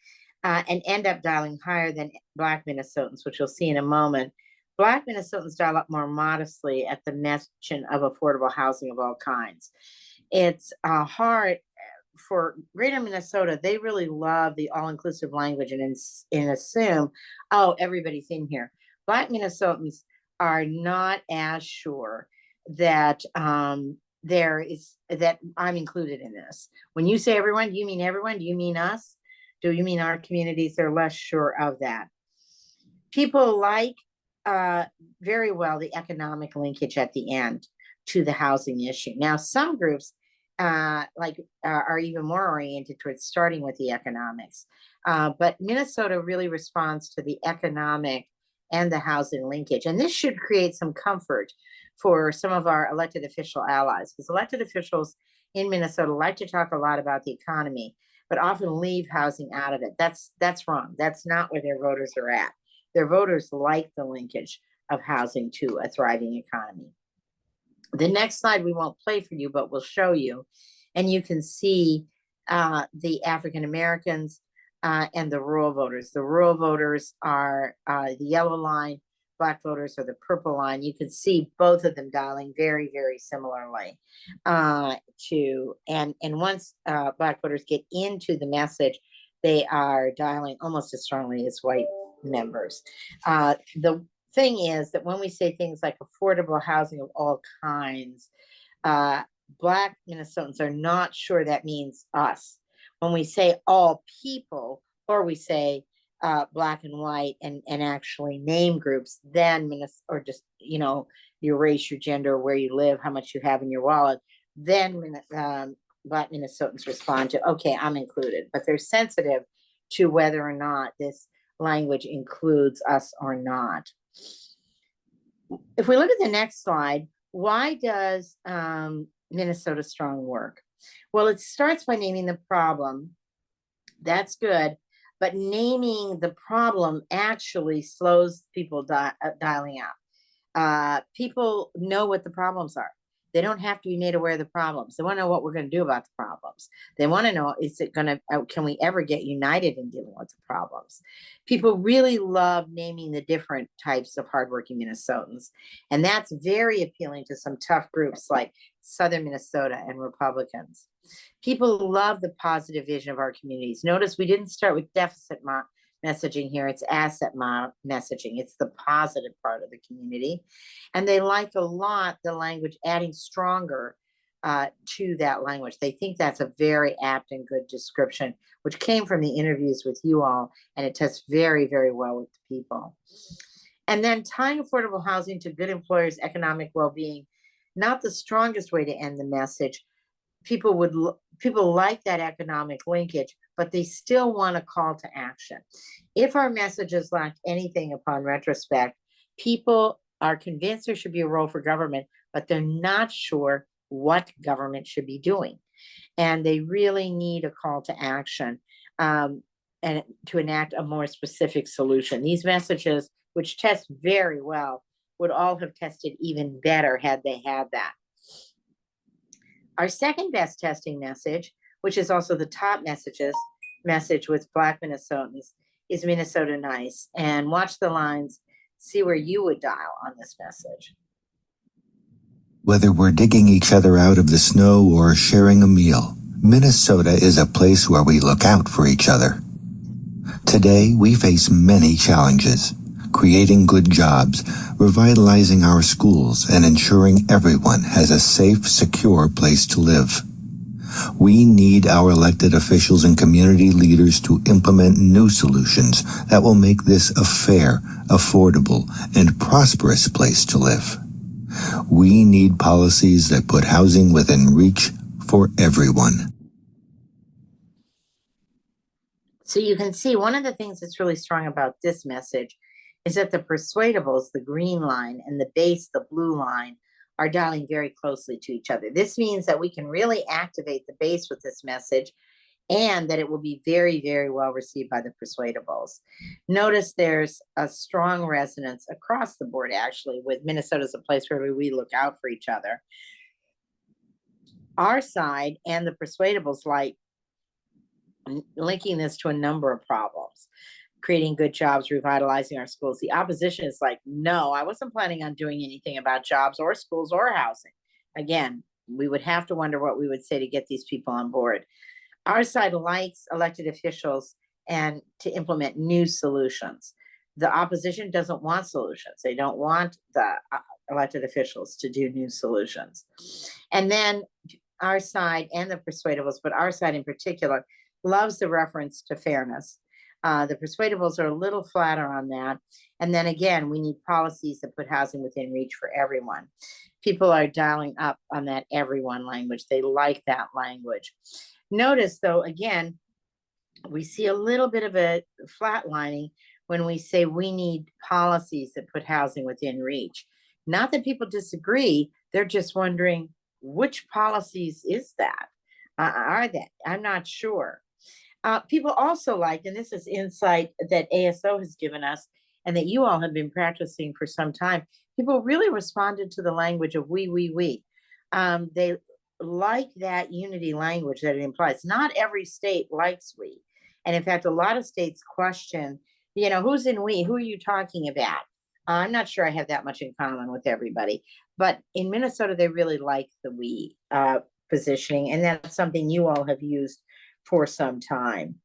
and end up dialing higher than Black Minnesotans, which you'll see in a moment. Black Minnesotans dial up more modestly at the mention of affordable housing of all kinds. It's hard for Greater Minnesota. They really love the all-inclusive language and assume, oh, everybody's in here. Black Minnesotans are not as sure that that I'm included in this. When you say everyone, do you mean everyone? Do you mean us? Do you mean our communities? They're less sure of that. People like very well the economic linkage at the end to the housing issue. Now, some groups are even more oriented towards starting with the economics. But Minnesota really responds to the economic and the housing linkage. And this should create some comfort for some of our elected official allies, because elected officials in Minnesota like to talk a lot about the economy, but often leave housing out of it. That's wrong. That's not where their voters are at. Their voters like the linkage of housing to a thriving economy. The next slide we won't play for you, but we'll show you. And you can see the African Americans and the rural voters. The rural voters are the yellow line, Black voters are the purple line. You can see both of them dialing very, very similarly. And once Black voters get into the message, they are dialing almost as strongly as white members. The thing is that when we say things like affordable housing of all kinds, Black Minnesotans are not sure that means us. When we say all people, or we say Black and white and actually name groups, then or just, you know, your race, your gender, where you live, how much you have in your wallet, then Black Minnesotans respond to, okay, I'm included. But they're sensitive to whether or not this language includes us or not. If we look at the next slide, why does Minnesota Strong work? Well, it starts by naming the problem. That's good. But naming the problem actually slows people dialing out. People know what the problems are. They don't have to be made aware of the problems. They want to know what we're going to do about the problems. They want to know, is it going to, can we ever get united in dealing with the problems? People really love naming the different types of hardworking Minnesotans. And that's very appealing to some tough groups like Southern Minnesota and Republicans. People love the positive vision of our communities. Notice we didn't start with deficit messaging here. It's asset messaging. It's the positive part of the community. And they like a lot the language adding stronger to that language. They think that's a very apt and good description, which came from the interviews with you all, and it tests very, very well with the people. And then tying affordable housing to good employers' economic well-being, not the strongest way to end the message. People like that economic linkage, but they still want a call to action. If our messages lack anything upon retrospect, people are convinced there should be a role for government, but they're not sure what government should be doing. And they really need a call to action and to enact a more specific solution. These messages, which test very well, would all have tested even better had they had that. Our second best testing message, which is also the top message with Black Minnesotans, is Minnesota Nice. And watch the lines, see where you would dial on this message. Whether we're digging each other out of the snow or sharing a meal, Minnesota is a place where we look out for each other. Today, we face many challenges: creating good jobs, revitalizing our schools, and ensuring everyone has a safe, secure place to live. We need our elected officials and community leaders to implement new solutions that will make this a fair, affordable, and prosperous place to live. We need policies that put housing within reach for everyone. So you can see one of the things that's really strong about this message is that the persuadables, the green line, and the base, the blue line, are dialing very closely to each other. This means that we can really activate the base with this message, and that it will be very, very well received by the persuadables. Notice there's a strong resonance across the board, actually, with Minnesota's a place where we look out for each other. Our side and the persuadables like linking this to a number of problems: creating good jobs, revitalizing our schools. The opposition is like, no, I wasn't planning on doing anything about jobs or schools or housing. Again, we would have to wonder what we would say to get these people on board. Our side likes elected officials and to implement new solutions. The opposition doesn't want solutions. They don't want the elected officials to do new solutions. And then our side and the persuadables, but our side in particular, loves the reference to fairness. The persuadables are a little flatter on that. And then again, we need policies that put housing within reach for everyone. People are dialing up on that everyone language. They like that language. Notice though, again, we see a little bit of a flatlining when we say we need policies that put housing within reach. Not that people disagree, they're just wondering which policies is that? Are they? I'm not sure. People also like, and this is insight that ASO has given us and that you all have been practicing for some time, people really responded to the language of we. They like that unity language that it implies. Not every state likes we. And in fact, a lot of states question, who's in we? Who are you talking about? I'm not sure I have that much in common with everybody. But in Minnesota, they really like the we positioning. And that's something you all have used for some time.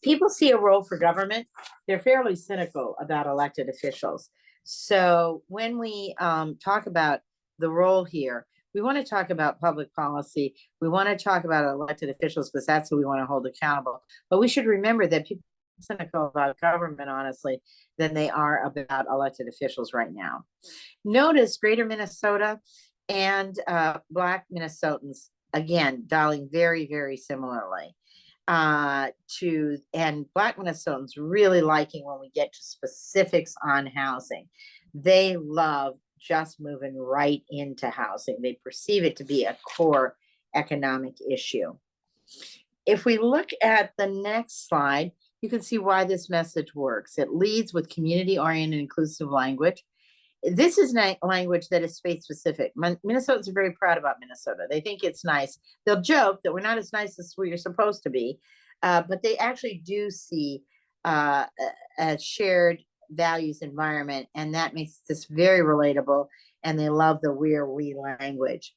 People see a role for government. They're fairly cynical about elected officials. So when we talk about the role here, we want to talk about public policy. We want to talk about elected officials because that's who we want to hold accountable. But we should remember that people are cynical about government, honestly, than they are about elected officials right now. Notice Greater Minnesota and Black Minnesotans, again, dialing very, very similarly and Black Minnesotans really liking when we get to specifics on housing. They love just moving right into housing. They perceive it to be a core economic issue. If we look at the next slide, you can see why this message works. It leads with community-oriented inclusive language. This is language that is space specific. Minnesotans are very proud about Minnesota. They think it's nice. They'll joke that we're not as nice as we're supposed to be, but they actually do see a shared values environment, and that makes this very relatable, and they love the we're we language.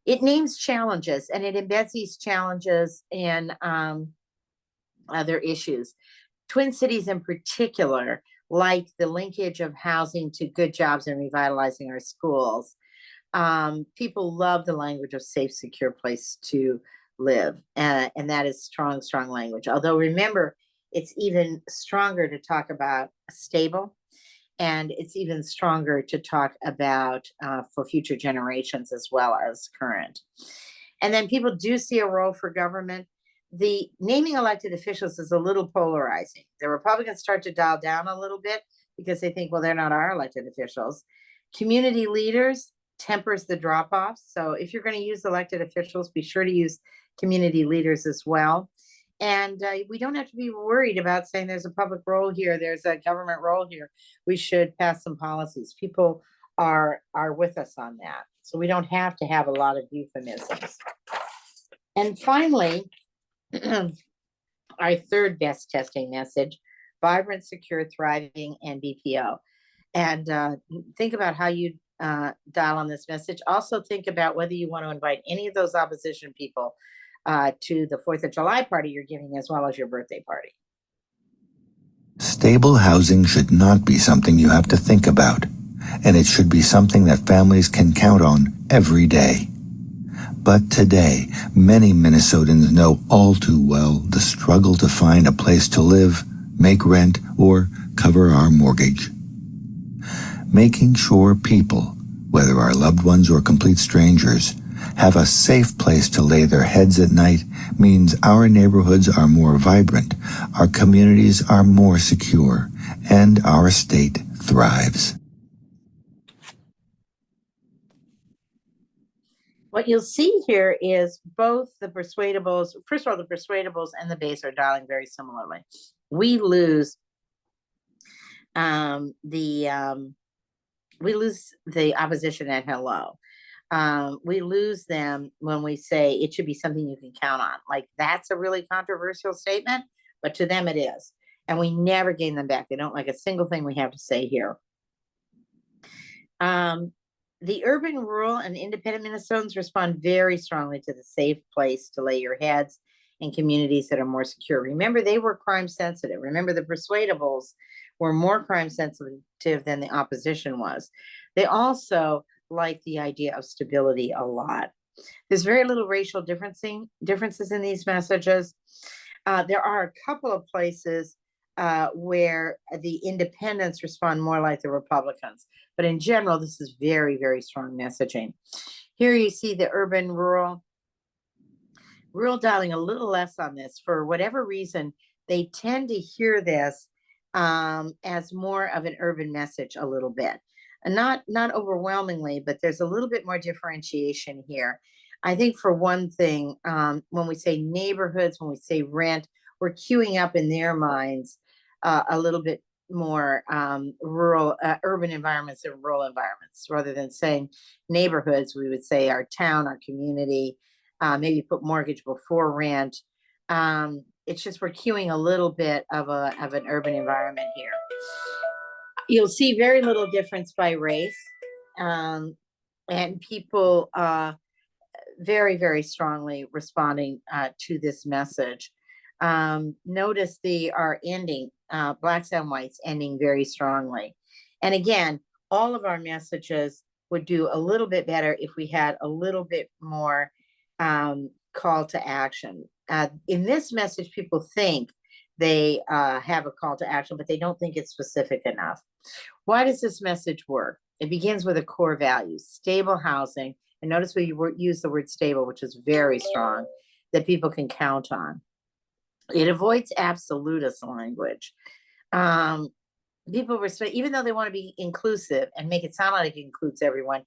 It names challenges, and it embeds these challenges in other issues. Twin Cities in particular, like the linkage of housing to good jobs and revitalizing our schools. People love the language of safe, secure place to live. And that is strong, strong language. Although remember, it's even stronger to talk about stable, and it's even stronger to talk about for future generations as well as current. And then people do see a role for government. The naming elected officials is a little polarizing. The Republicans start to dial down a little bit because they think, well, they're not our elected officials. Community leaders tempers the drop off. So if you're going to use elected officials, be sure to use community leaders as well. And we don't have to be worried about saying there's a public role here, there's a government role here. We should pass some policies. People are with us on that. So we don't have to have a lot of euphemisms. And finally, our third best testing message, vibrant, secure, thriving, and BPO. And think about how you dial on this message. Also think about whether you want to invite any of those opposition people to the 4th of July party you're giving, as well as your birthday party. Stable housing should not be something you have to think about, and it should be something that families can count on every day. But today, many Minnesotans know all too well the struggle to find a place to live, make rent, or cover our mortgage. Making sure people, whether our loved ones or complete strangers, have a safe place to lay their heads at night means our neighborhoods are more vibrant, our communities are more secure, and our state thrives. What you'll see here is both the persuadables. First of all, the persuadables and the base are dialing very similarly. We lose the opposition at hello. We lose them when we say it should be something you can count on. Like, that's a really controversial statement, but to them it is. And we never gain them back. They don't like a single thing we have to say here. The urban, rural, and independent Minnesotans respond very strongly to the safe place to lay your heads in communities that are more secure. Remember, they were crime sensitive. Remember, the persuadables were more crime sensitive than the opposition was. They also like the idea of stability a lot. There's very little racial differences in these messages. There are a couple of places where the independents respond more like the Republicans. But in general, this is very, very strong messaging. Here you see the urban, rural dialing a little less on this. For whatever reason, they tend to hear this as more of an urban message a little bit. And not overwhelmingly, but there's a little bit more differentiation here. I think for one thing, when we say neighborhoods, when we say rent, we're queuing up in their minds a little bit more rural, urban environments and rural environments. Rather than saying neighborhoods, we would say our town, our community, maybe put mortgage before rent. It's just we're queuing a little bit of an urban environment here. You'll see very little difference by race, and people very, very strongly responding to this message. Notice they are ending, blacks and whites ending very strongly. And again, all of our messages would do a little bit better if we had a little bit more call to action. In this message, people think they have a call to action, but they don't think it's specific enough. Why does this message work? It begins with a core value, stable housing. And notice we use the word stable, which is very strong, that people can count on. It avoids absolutist language. People respond, even though they want to be inclusive and make it sound like it includes everyone,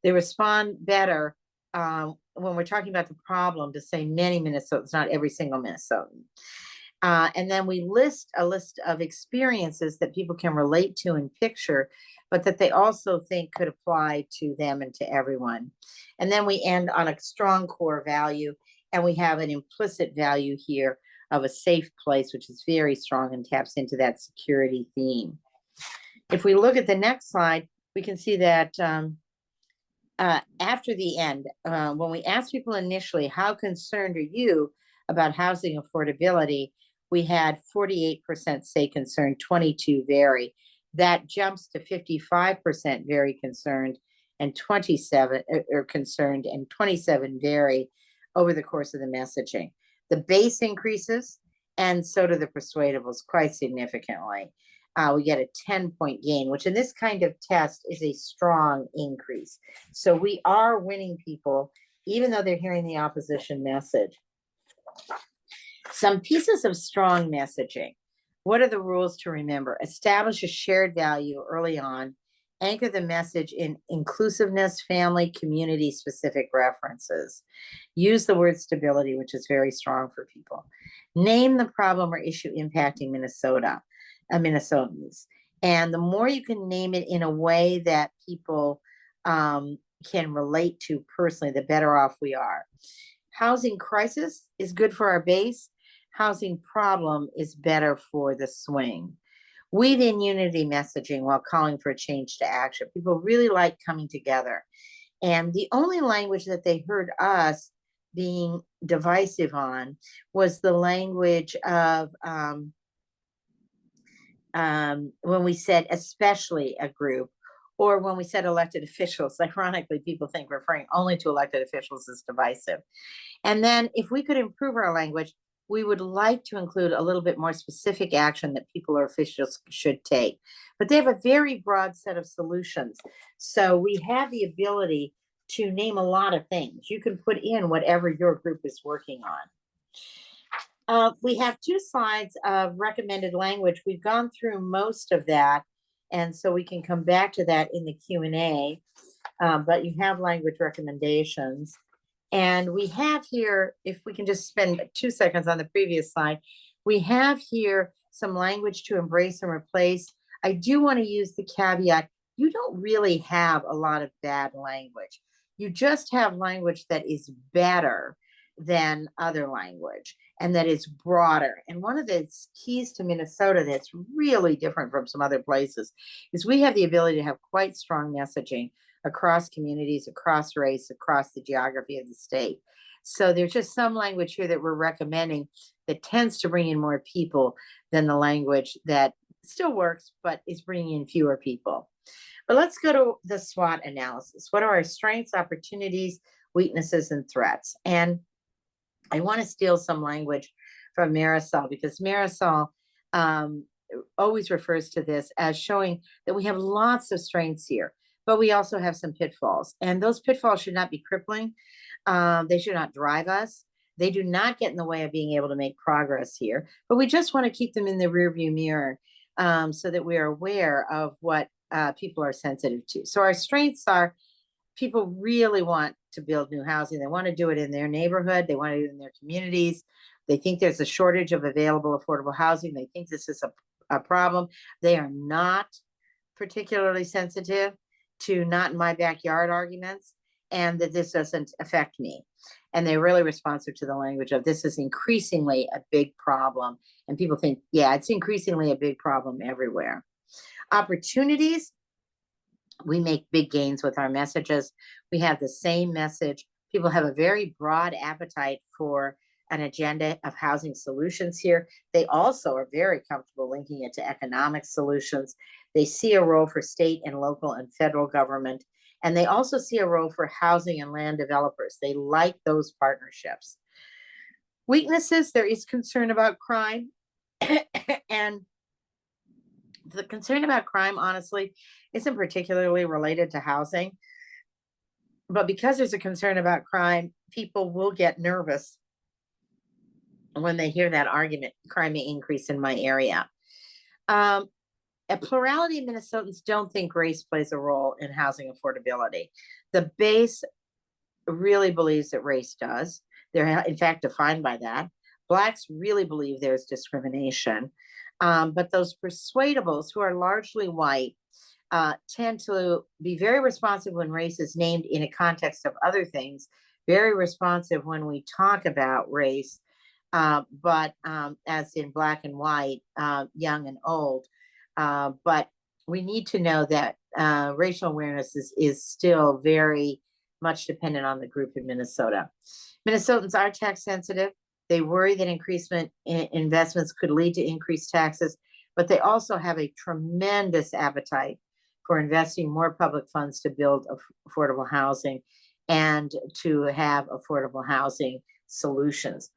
they respond better when we're talking about the problem to say many Minnesotans, not every single Minnesotan. And then we list a list of experiences that people can relate to and picture, but that they also think could apply to them and to everyone. And then we end on a strong core value, and we have an implicit value here of a safe place, which is very strong and taps into that security theme. If we look at the next slide, we can see that after the end, when we asked people initially, how concerned are you about housing affordability, we had 48% say concerned, 22 very. That jumps to 55% very concerned and 27 are concerned, and 27 vary over the course of the messaging. The base increases, and so do the persuadables quite significantly. We get a 10-point gain, which in this kind of test is a strong increase. So we are winning people, even though they're hearing the opposition message. Some pieces of strong messaging. What are the rules to remember? Establish a shared value early on. Anchor the message in inclusiveness, family, community specific references. Use the word stability, which is very strong for people. Name the problem or issue impacting Minnesotans. And the more you can name it in a way that people can relate to personally, the better off we are. Housing crisis is good for our base. Housing problem is better for the swing. Weave in unity messaging while calling for a change to action. People really like coming together. And the only language that they heard us being divisive on was the language of when we said especially a group, or when we said elected officials. Ironically, people think referring only to elected officials is divisive. And then if we could improve our language, we would like to include a little bit more specific action that people or officials should take. But they have a very broad set of solutions. So we have the ability to name a lot of things. You can put in whatever your group is working on. We have 2 slides of recommended language. We've gone through most of that, and so we can come back to that in the Q&A, but you have language recommendations. And we have here, if we can just spend 2 seconds on the previous slide, we have here some language to embrace and replace. I do want to use the caveat, you don't really have a lot of bad language. You just have language that is better than other language and that is broader. And one of the keys to Minnesota that's really different from some other places is we have the ability to have quite strong messaging across communities, across race, across the geography of the state. So there's just some language here that we're recommending that tends to bring in more people than the language that still works, but is bringing in fewer people. But let's go to the SWOT analysis. What are our strengths, opportunities, weaknesses, and threats? And I want to steal some language from Marisol, because Marisol always refers to this as showing that we have lots of strengths here, but we also have some pitfalls. And those pitfalls should not be crippling. They should not drive us. They do not get in the way of being able to make progress here, but we just want to keep them in the rearview mirror so that we are aware of what people are sensitive to. So our strengths are people really want to build new housing. They want to do it in their neighborhood. They want to do it in their communities. They think there's a shortage of available affordable housing. They think this is a problem. They are not particularly sensitive to not in my backyard arguments, and that this doesn't affect me. And they're really responsive to the language of this is increasingly a big problem. And people think, yeah, it's increasingly a big problem everywhere. Opportunities, we make big gains with our messages. We have the same message. People have a very broad appetite for an agenda of housing solutions here. They also are very comfortable linking it to economic solutions. They see a role for state and local and federal government. And they also see a role for housing and land developers. They like those partnerships. Weaknesses, there is concern about crime. And the concern about crime, honestly, isn't particularly related to housing. But because there's a concern about crime, people will get nervous when they hear that argument, crime may increase in my area. A plurality of Minnesotans don't think race plays a role in housing affordability. The base really believes that race does. They're in fact defined by that. Blacks really believe there's discrimination. But those persuadables who are largely white tend to be very responsive when race is named in a context of other things, very responsive when we talk about race, but as in black and white, young and old. But we need to know that racial awareness is still very much dependent on the group in Minnesota. Minnesotans are tax sensitive. They worry that increasement in investments could lead to increased taxes, but they also have a tremendous appetite for investing more public funds to build affordable housing and to have affordable housing solutions.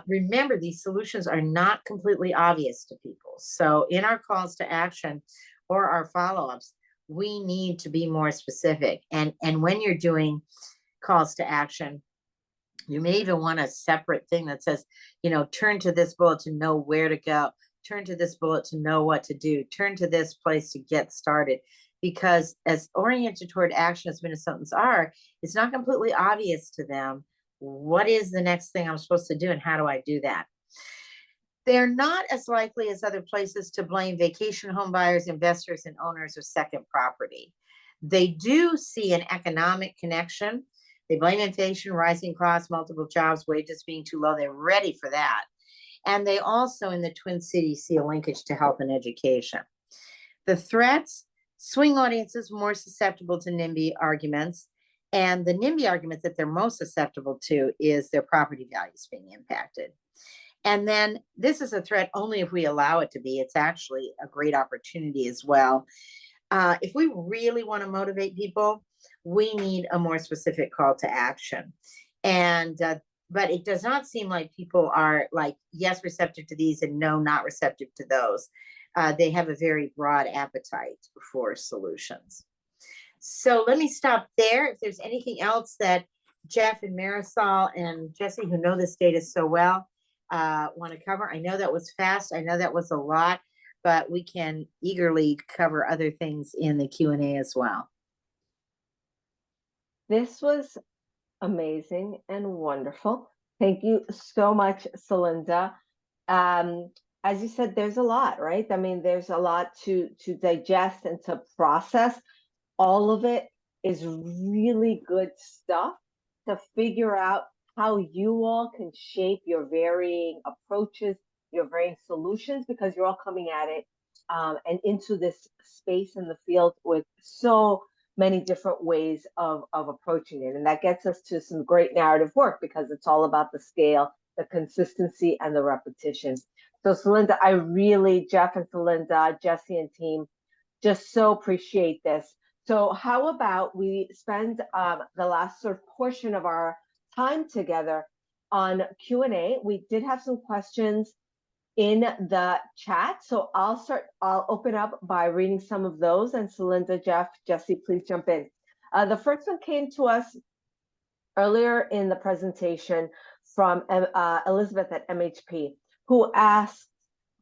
Remember, these solutions are not completely obvious to people. So in our calls to action or our follow-ups, we need to be more specific. And when you're doing calls to action, you may even want a separate thing that says, turn to this bullet to know where to go, turn to this bullet to know what to do, turn to this place to get started. Because as oriented toward action as Minnesotans are, it's not completely obvious to them what is the next thing I'm supposed to do and how do I do that. They're not as likely as other places to blame vacation home buyers, investors, and owners of second property. They do see an economic connection. They blame inflation, rising costs, multiple jobs, wages being too low. They're ready for that. And they also, in the Twin Cities, see a linkage to health and education. The threats, swing audiences more susceptible to NIMBY arguments. And the NIMBY arguments that they're most susceptible to is their property values being impacted. And then this is a threat only if we allow it to be. It's actually a great opportunity as well. If we really want to motivate people, we need a more specific call to action. And but it does not seem like people are like, yes, receptive to these and no, not receptive to those. They have a very broad appetite for solutions. So let me stop there. If there's anything else that Jeff and Marisol and Jesse, who know this data so well, want to cover. I know that was fast. I know that was a lot, but we can eagerly cover other things in the Q&A as well. This was amazing and wonderful. Thank you so much, Celinda. As you said, there's a lot, right? I mean, there's a lot to digest and to process. All of it is really good stuff to figure out how you all can shape your varying approaches, your varying solutions, because you're all coming at it and into this space in the field with so many different ways of approaching it. And that gets us to some great narrative work because it's all about the scale, the consistency, and the repetition. So Celinda, I really, Jeff and Celinda, Jesse and team, just so appreciate this. So how about we spend the last sort of portion of our time together on Q&A. We did have some questions in the chat. So I'll open up by reading some of those, and Celinda, Jeff, Jesse, please jump in. The first one came to us earlier in the presentation from Elizabeth at MHP, who asked,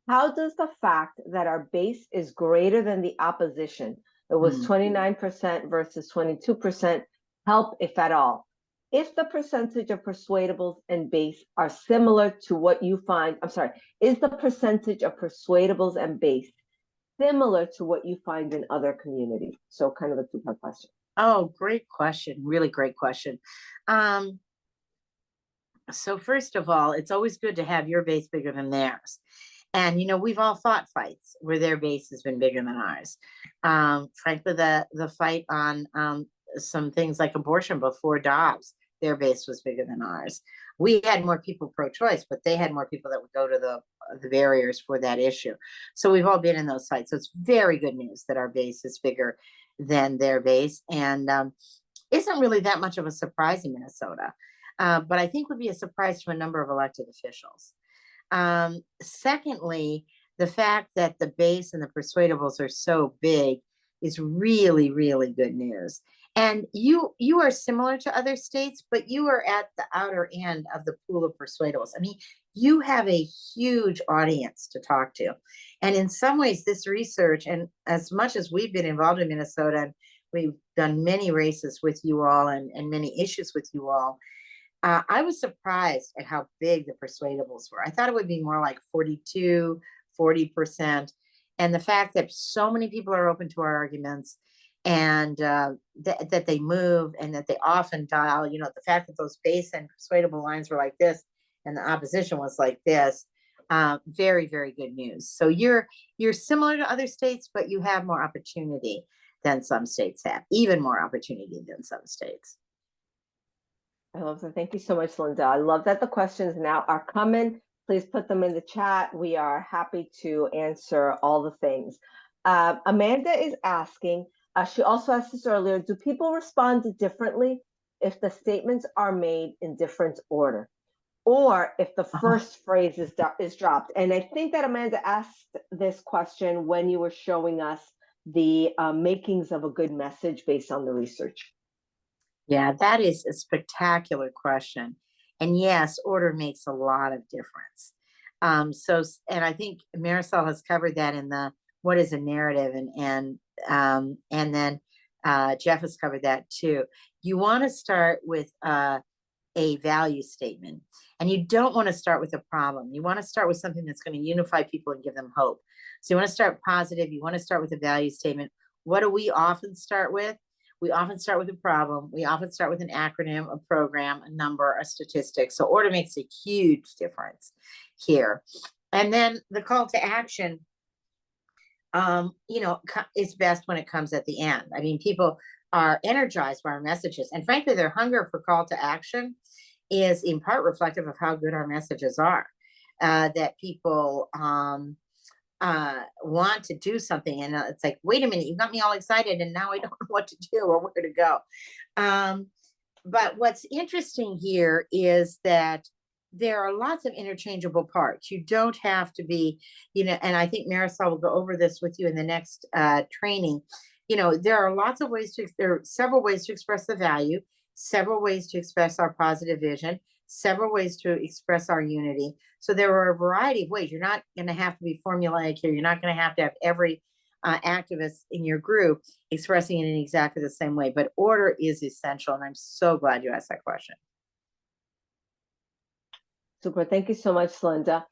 how does the fact that our base is greater than the opposition, it was 29% versus 22%, help, if at all? If the percentage of persuadables and base are similar to what you find, is the percentage of persuadables and base similar to what you find in other communities? So kind of a two-part question. Oh, great question. Really great question. So first of all, it's always good to have your base bigger than theirs. And, we've all fought fights where their base has been bigger than ours. Frankly, the fight on some things like abortion before Dobbs, their base was bigger than ours. We had more people pro-choice, but they had more people that would go to the barriers for that issue. So we've all been in those fights. So it's very good news that our base is bigger than their base, and isn't really that much of a surprise in Minnesota. But I think would be a surprise to a number of elected officials. Secondly, the fact that the base and the persuadables are so big is really, really good news. And you are similar to other states, but you are at the outer end of the pool of persuadables. I mean, you have a huge audience to talk to. And in some ways, this research, and as much as we've been involved in Minnesota, and we've done many races with you all and many issues with you all, I was surprised at how big the persuadables were. I thought it would be more like 42, 40%. And the fact that so many people are open to our arguments, and that they move and that they often dial, the fact that those base and persuadable lines were like this and the opposition was like this, very, very good news. So you're similar to other states, but you have more opportunity than some states have, even more opportunity than some states. I love that. Thank you so much, Linda. I love that the questions now are coming. Please put them in the chat. We are happy to answer all the things. Amanda is asking, she also asked this earlier, do people respond differently if the statements are made in different order? Or if the first phrase is dropped? And I think that Amanda asked this question when you were showing us the makings of a good message based on the research. Yeah, that is a spectacular question. And yes, order makes a lot of difference. And I think Marisol has covered that in the what is a narrative, and then Jeff has covered that too. You want to start with a value statement, and you don't want to start with a problem. You want to start with something that's going to unify people and give them hope. So you want to start positive. You want to start with a value statement. What do we often start with? We often start with a problem. We often start with an acronym, a program, a number, a statistic. So order makes a huge difference here. And then the call to action, is best when it comes at the end. I mean, people are energized by our messages, and frankly, their hunger for call to action is in part reflective of how good our messages are. That people want to do something, and it's like, wait a minute, you got me all excited, and now I don't know what to do or where to go. But what's interesting here is that there are lots of interchangeable parts. You don't have to be, and I think Marisol will go over this with you in the next training. There are several ways to express the value, several ways to express our positive vision, several ways to express our unity. So there are a variety of ways. You're not going to have to be formulaic here. You're not going to have every activist in your group expressing it in exactly the same way, but order is essential. And I'm so glad you asked that question. Super. Thank you so much, Linda.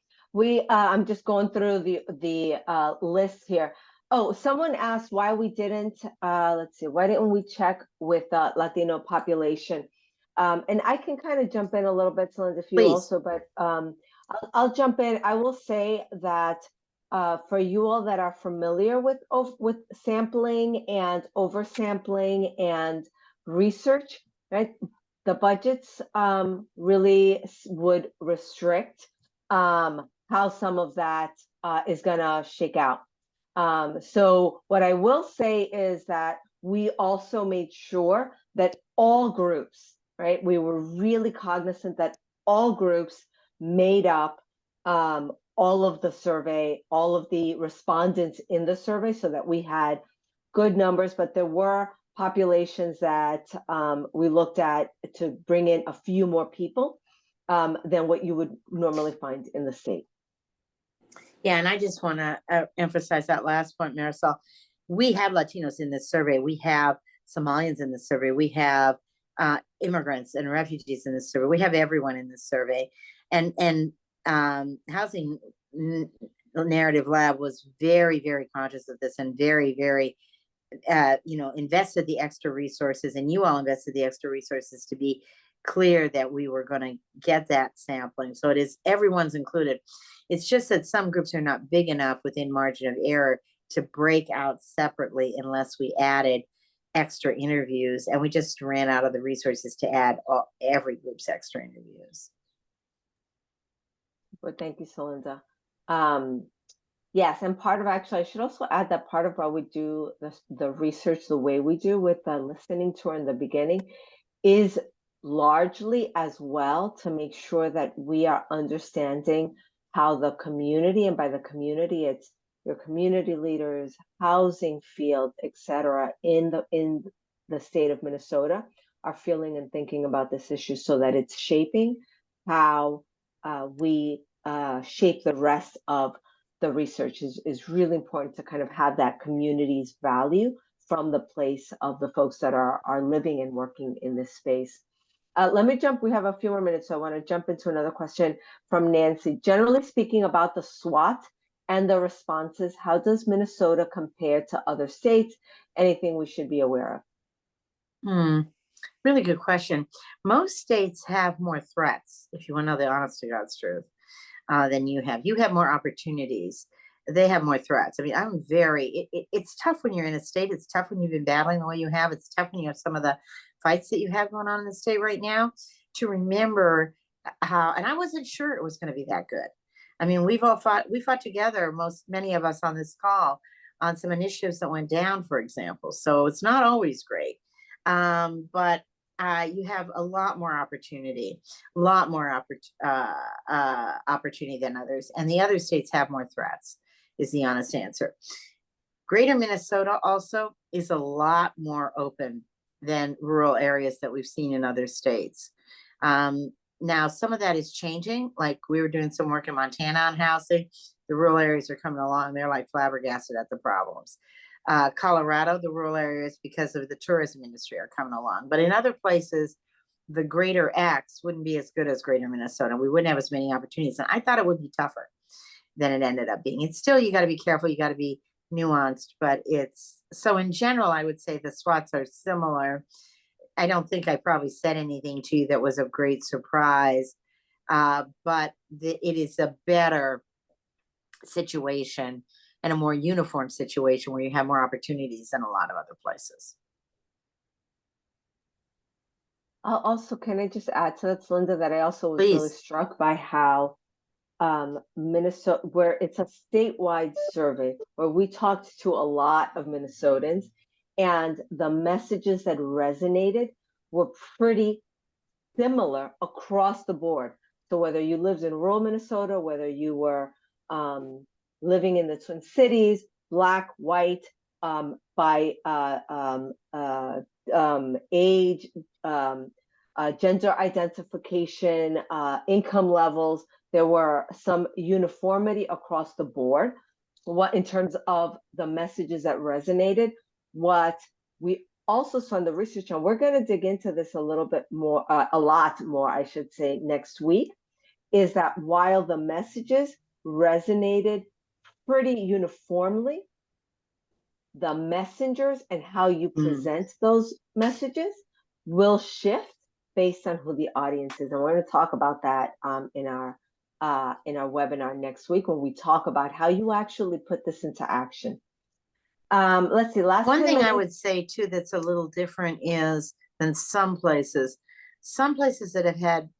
I'm just going through the list here. Oh, someone asked why we didn't, why didn't we check with Latino population? And I can kind of jump in a little bit, Linda, if you Please. also, but I'll jump in. I will say that for you all that are familiar with sampling and oversampling and research, right? The budgets really would restrict how some of that is going to shake out. So what I will say is that we also made sure that all groups, right? We were really cognizant that all groups made up all of the survey, all of the respondents in the survey, so that we had good numbers, but there were populations that we looked at to bring in a few more people than what you would normally find in the state. Yeah, and I just want to emphasize that last point, Marisol. We have Latinos in this survey. We have Somalians in this survey. We have immigrants and refugees in this survey. We have everyone in this survey. And Housing Narrative Lab was very, very conscious of this and very, very invested the extra resources, and you all invested the extra resources to be clear that we were going to get that sampling. So it is, everyone's included. It's just that some groups are not big enough within margin of error to break out separately unless we added extra interviews, and we just ran out of the resources to add every group's extra interviews. Well, thank you, Celinda. Yes, and I should also add that part of why we do the research the way we do with the listening tour in the beginning is largely as well to make sure that we are understanding how the community, and by the community, it's your community leaders, housing field, etc., in the state of Minnesota, are feeling and thinking about this issue, so that it's shaping how we shape the rest of the research. Is really important to kind of have that community's value from the place of the folks that are living and working in this space. Let me jump, we have a few more minutes, so I want to jump into another question from Nancy. Generally speaking, about the SWOT and the responses, how does Minnesota compare to other states? Anything we should be aware of? Really good question. Most states have more threats, if you want to know the honest to God's truth, than you have. You have more opportunities. They have more threats. I mean, it's tough when you're in a state. It's tough when you've been battling the way you have. It's tough when you have some of the fights that you have going on in the state right now, to remember how, and I wasn't sure it was going to be that good. I mean, we fought together, many of us on this call, on some initiatives that went down, for example. So it's not always great. But you have a lot more opportunity, opportunity than others. And the other states have more threats, is the honest answer. Greater Minnesota also is a lot more open than rural areas that we've seen in other states. Now, some of that is changing. Like we were doing some work in Montana on housing. The rural areas are coming along. They're like flabbergasted at the problems. Colorado, the rural areas, because of the tourism industry, are coming along. But in other places, the greater X wouldn't be as good as greater Minnesota. We wouldn't have as many opportunities. And I thought it would be tougher than it ended up being. It's still, you got to be careful. You got to be nuanced, but it's, so in general, I would say the SWATs are similar. I don't think I probably said anything to you that was of great surprise, but it is a better situation and a more uniform situation where you have more opportunities than a lot of other places. Also, can I just add to that, Linda, that I also was really Please. struck by how Minnesota, where it's a statewide survey, where we talked to a lot of Minnesotans, and the messages that resonated were pretty similar across the board. So whether you lived in rural Minnesota, whether you were living in the Twin Cities, Black, white, by age, gender identification, income levels, there were some uniformity across the board. What in terms of the messages that resonated, what we also saw in the research, and we're going to dig into this a little bit more, a lot more, I should say, next week, is that while the messages resonated pretty uniformly, the messengers and how you present those messages will shift based on who the audience is. And we're going to talk about that in our webinar next week, when we talk about how you actually put this into action. Let's see, One thing I would say too that's a little different is than some places that have had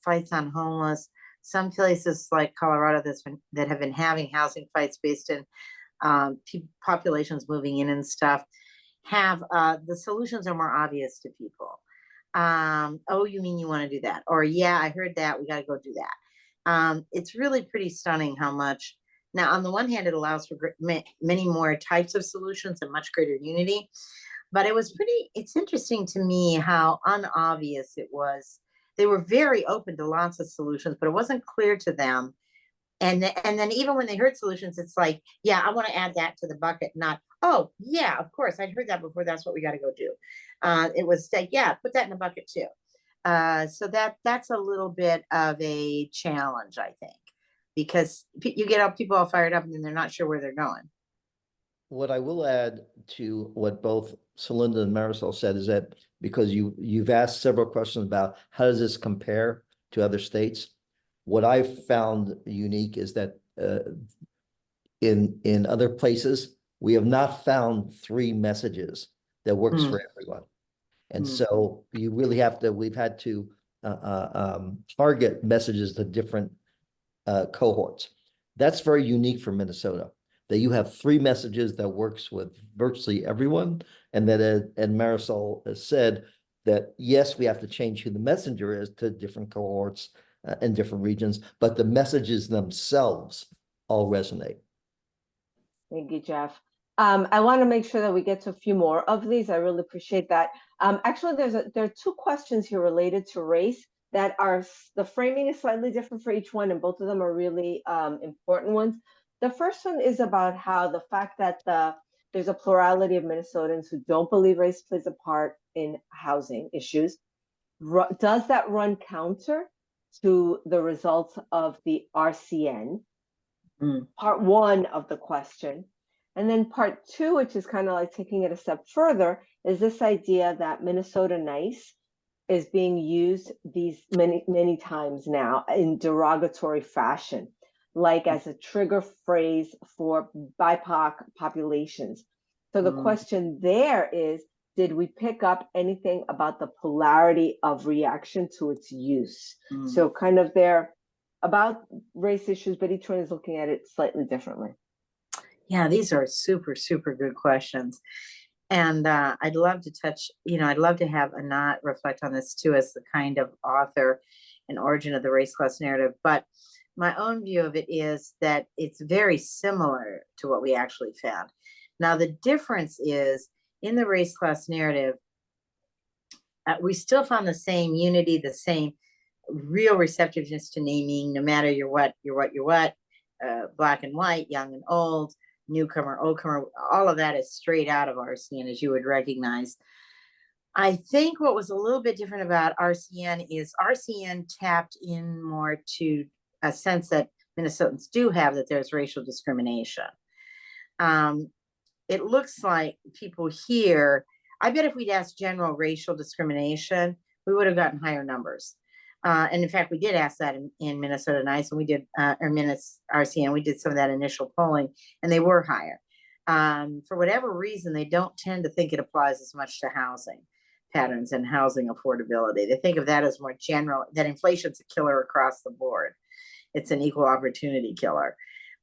fights on homeless, some places like Colorado that have been having housing fights based in populations moving in and stuff, have the solutions are more obvious to people. Oh, you mean you want to do that? Or yeah, I heard that, we got to go do that. It's really pretty stunning how much. Now, on the one hand, it allows for many more types of solutions and much greater unity, but it's interesting to me how unobvious it was. They were very open to lots of solutions, but it wasn't clear to them. And then even when they heard solutions, it's like, yeah, I want to add that to the bucket, not, oh, yeah, of course, I'd heard that before, that's what we got to go do. It was like, yeah, put that in the bucket too. So that's a little bit of a challenge, I think. Because you get people all fired up and then they're not sure where they're going. What I will add to what both Celinda and Marisol said is that because you've asked several questions about how does this compare to other states, what I've found unique is that in other places, we have not found three messages that works for everyone. And so you really we've had to target messages to different cohorts. That's very unique for Minnesota, that you have three messages that works with virtually everyone. And that, and Marisol has said that, yes, we have to change who the messenger is to different cohorts in different regions, but the messages themselves all resonate. Thank you, Jeff. I want to make sure that we get to a few more of these. I really appreciate that. Actually, there are two questions here related to race that are, the framing is slightly different for each one, and both of them are really important ones. The first one is about how the fact that there's a plurality of Minnesotans who don't believe race plays a part in housing issues. Does that run counter to the results of the RCN? Part one of the question. And then part two, which is kind of like taking it a step further, is this idea that Minnesota Nice is being used these many times now in derogatory fashion, like as a trigger phrase for BIPOC populations. So the question there is, did we pick up anything about the polarity of reaction to its use? So kind of they're about race issues, but each one is looking at it slightly differently. Yeah, these are super, super good questions. And I'd love to touch, I'd love to have Anat reflect on this too as the kind of author and origin of the race class narrative. But my own view of it is that it's very similar to what we actually found. Now, the difference is in the race class narrative, we still found the same unity, the same real receptiveness to naming, no matter you're what, black and white, young and old, newcomer, oldcomer, all of that is straight out of RCN, as you would recognize. I think what was a little bit different about RCN is RCN tapped in more to a sense that Minnesotans do have, that there's racial discrimination. It looks like people here, I bet if we'd asked general racial discrimination, we would have gotten higher numbers. And in fact, we did ask that in Minnesota Nice, and we did, or RCN, we did some of that initial polling, and they were higher. For whatever reason, they don't tend to think it applies as much to housing patterns and housing affordability. They think of that as more general, that inflation's a killer across the board. It's an equal opportunity killer.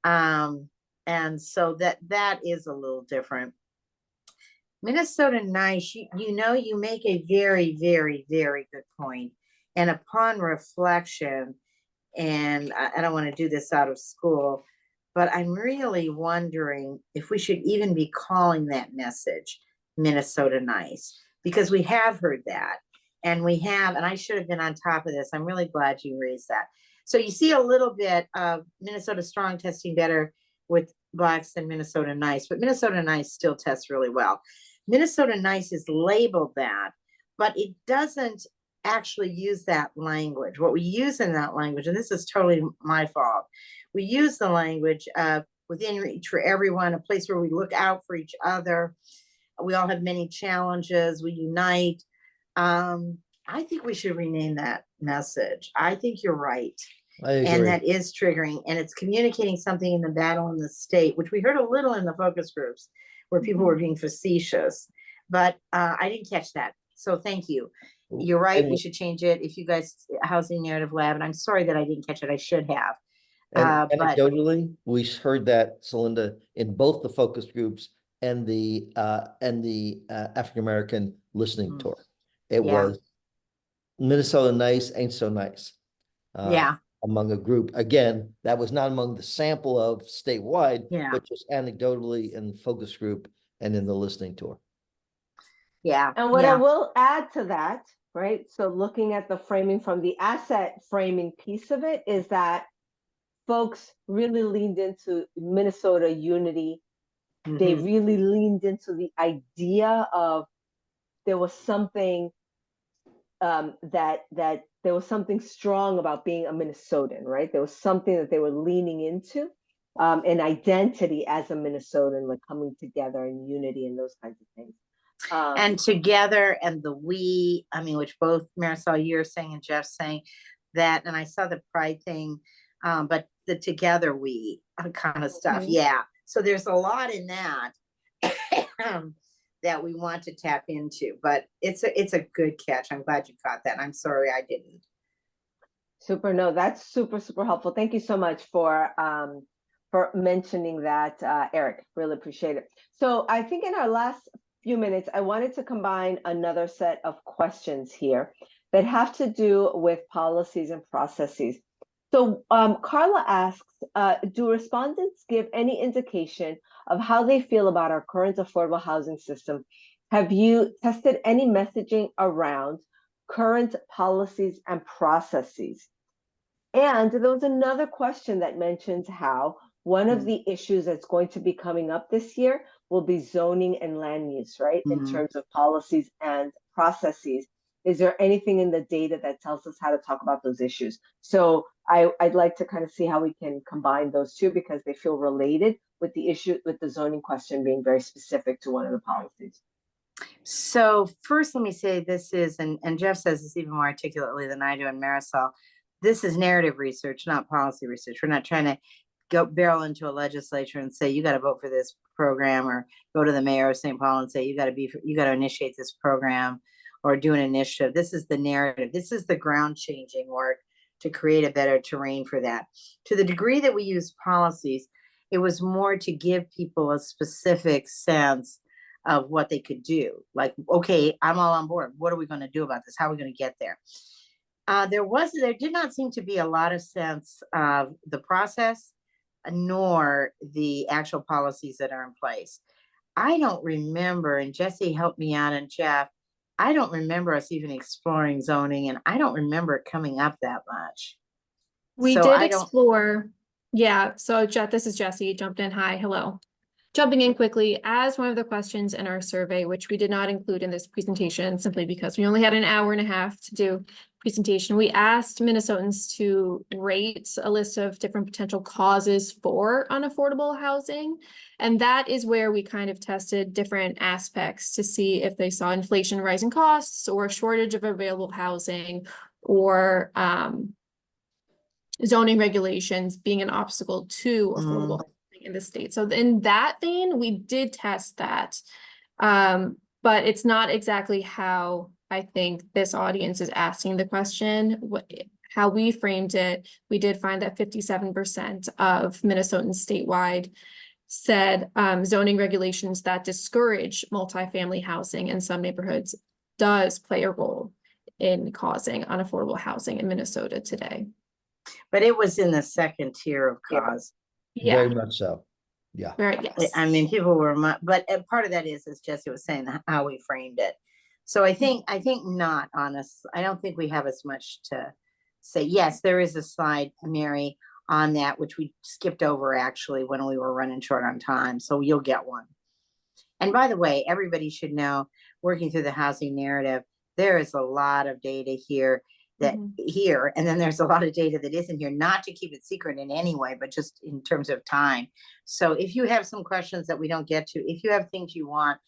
And so that is a little different. Minnesota Nice, you make a very, very, very good point. And upon reflection, and I don't want to do this out of school, but I'm really wondering if we should even be calling that message Minnesota Nice, because we have heard that. And I should have been on top of this. I'm really glad you raised that. So you see a little bit of Minnesota Strong testing better with Blacks than Minnesota Nice, but Minnesota Nice still tests really well. Minnesota Nice is labeled that, but it doesn't actually use that language. What we use in that language, and this is totally my fault, we use the language of within reach for everyone, a place where we look out for each other. We all have many challenges, we unite. I think we should rename that message. I think you're right. I agree. And that is triggering, and it's communicating something in the battle in the state, which we heard a little in the focus groups where people were being facetious, but I didn't catch that. So thank you. You're right. We should change it. If you guys, Housing Narrative Lab, and I'm sorry that I didn't catch it. I should have. And But anecdotally, we heard that, Celinda, in both the focus groups and the African American listening tour. It Yeah. was Minnesota Nice ain't so nice. yeah, Among a group, again, that was not among the sample of statewide, Yeah. but just anecdotally in the focus group and in the listening tour. yeah. And what I yeah. will add to that, right? So looking at the framing from the asset framing piece of it is that folks really leaned into Minnesota unity. They Mhm. really leaned into the idea of there was something that there was something strong about being a Minnesotan, right? There was something that they were leaning into, an identity as a Minnesotan, like coming together in unity and those kinds of things. And together, and the we, I mean, which both Marisol, you're saying, and Jeff's saying that, and I saw the pride thing, but the together we kind of stuff. Mhm. Yeah. So there's a lot in that that we want to tap into, but it's a good catch. I'm glad you caught that. I'm sorry I didn't. Super. No, that's super, super helpful. Thank you so much for mentioning that, Eric. Really appreciate it. So I think in our last few minutes, I wanted to combine another set of questions here that have to do with policies and processes. So Carla asks, do respondents give any indication of how they feel about our current affordable housing system? Have you tested any messaging around current policies and processes? And there was another question that mentions how one of the issues that's going to be coming up this year will be zoning and land use, right? In terms of policies and processes. Is there anything in the data that tells us how to talk about those issues? So I'd like to kind of see how we can combine those two, because they feel related, with the issue, with the zoning question being very specific to one of the policies. So first, let me say this is, and Jeff says this even more articulately than I do, and Marisol, this is narrative research, not policy research. We're not trying to go barrel into a legislature and say, you got to vote for this program, or go to the mayor of St. Paul and say, you got to initiate this program or do an initiative. This is the narrative. This is the ground changing work to create a better terrain for that. To the degree that we use policies, It was more to give people a specific sense of what they could do. Like, okay, I'm all on board. What are we going to do about this? How are we going to get there? There did not seem to be a lot of sense of the process, nor the actual policies that are in place. I don't remember, and Jesse helped me out, and Jeff, I don't remember us even exploring zoning, and I don't remember it coming up that much. We So did I don't- explore, yeah, so this is Jesse, jumped in, hi, hello. Jumping in quickly, as one of the questions in our survey, which we did not include in this presentation simply because we only had an hour and a half to do presentation, we asked Minnesotans to rate a list of different potential causes for unaffordable housing. And that is where we kind of tested different aspects to see if they saw inflation, rising costs, or shortage of available housing, or zoning regulations being an obstacle to affordable housing in the state. So in that vein, we did test that. But it's not exactly how I think this audience is asking the question. How we framed it, we did find that 57% of Minnesotans statewide said zoning regulations that discourage multifamily housing in some neighborhoods does play a role in causing unaffordable housing in Minnesota today. But it was in the second tier of Yeah. cause. Very Yeah, much so. Yeah. very, yes. I mean, people were, but part of that is, as Jesse was saying, how we framed it. So I think not honest. I don't think we have as much to say. Yes, there is a slide, Mary, on that, which we skipped over actually when we were running short on time. So you'll get one. And by the way, everybody should know, working through the housing narrative, there is a lot of data here here, and then there's a lot of data that isn't here, not to keep it secret in any way, but just in terms of time. So if you have some questions that we don't get to, if you have things you want,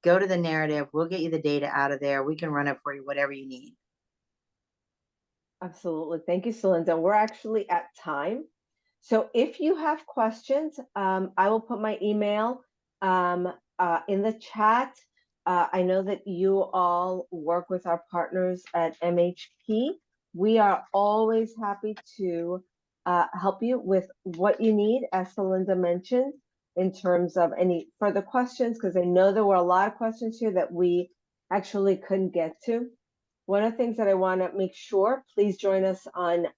go to the narrative. We'll get you the data out of there. We can run it for you, whatever you need. Absolutely. Thank you, Celinda. We're actually at time. So if you have questions, I will put my email in the chat. I know that you all work with our partners at MHP. We are always happy to help you with what you need, as Celinda mentioned, in terms of any further questions, because I know there were a lot of questions here that we actually couldn't get to. One of the things that I want to make sure, please join us on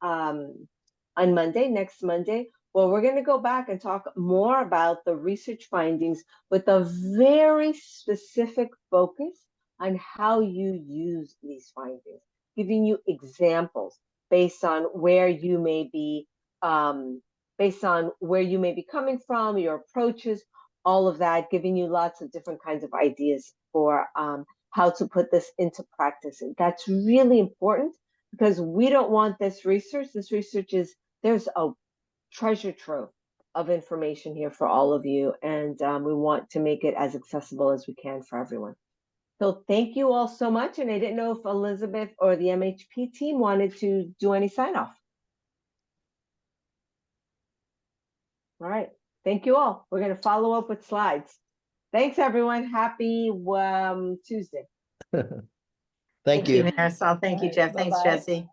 Monday, next Monday. Well, we're going to go back and talk more about the research findings with a very specific focus on how you use these findings, giving you examples based on where you may be, coming from, your approaches, all of that, giving you lots of different kinds of ideas for how to put this into practice. And that's really important because we don't want this research. This research there's a treasure trove of information here for all of you. And we want to make it as accessible as we can for everyone. So thank you all so much. And I didn't know if Elizabeth or the MHP team wanted to do any sign off. All right. Thank you all. We're going to follow up with slides. Thanks, everyone. Happy Tuesday. Thank you. Marisol. Thank you, Jeff. Thanks, Bye-bye. Jesse.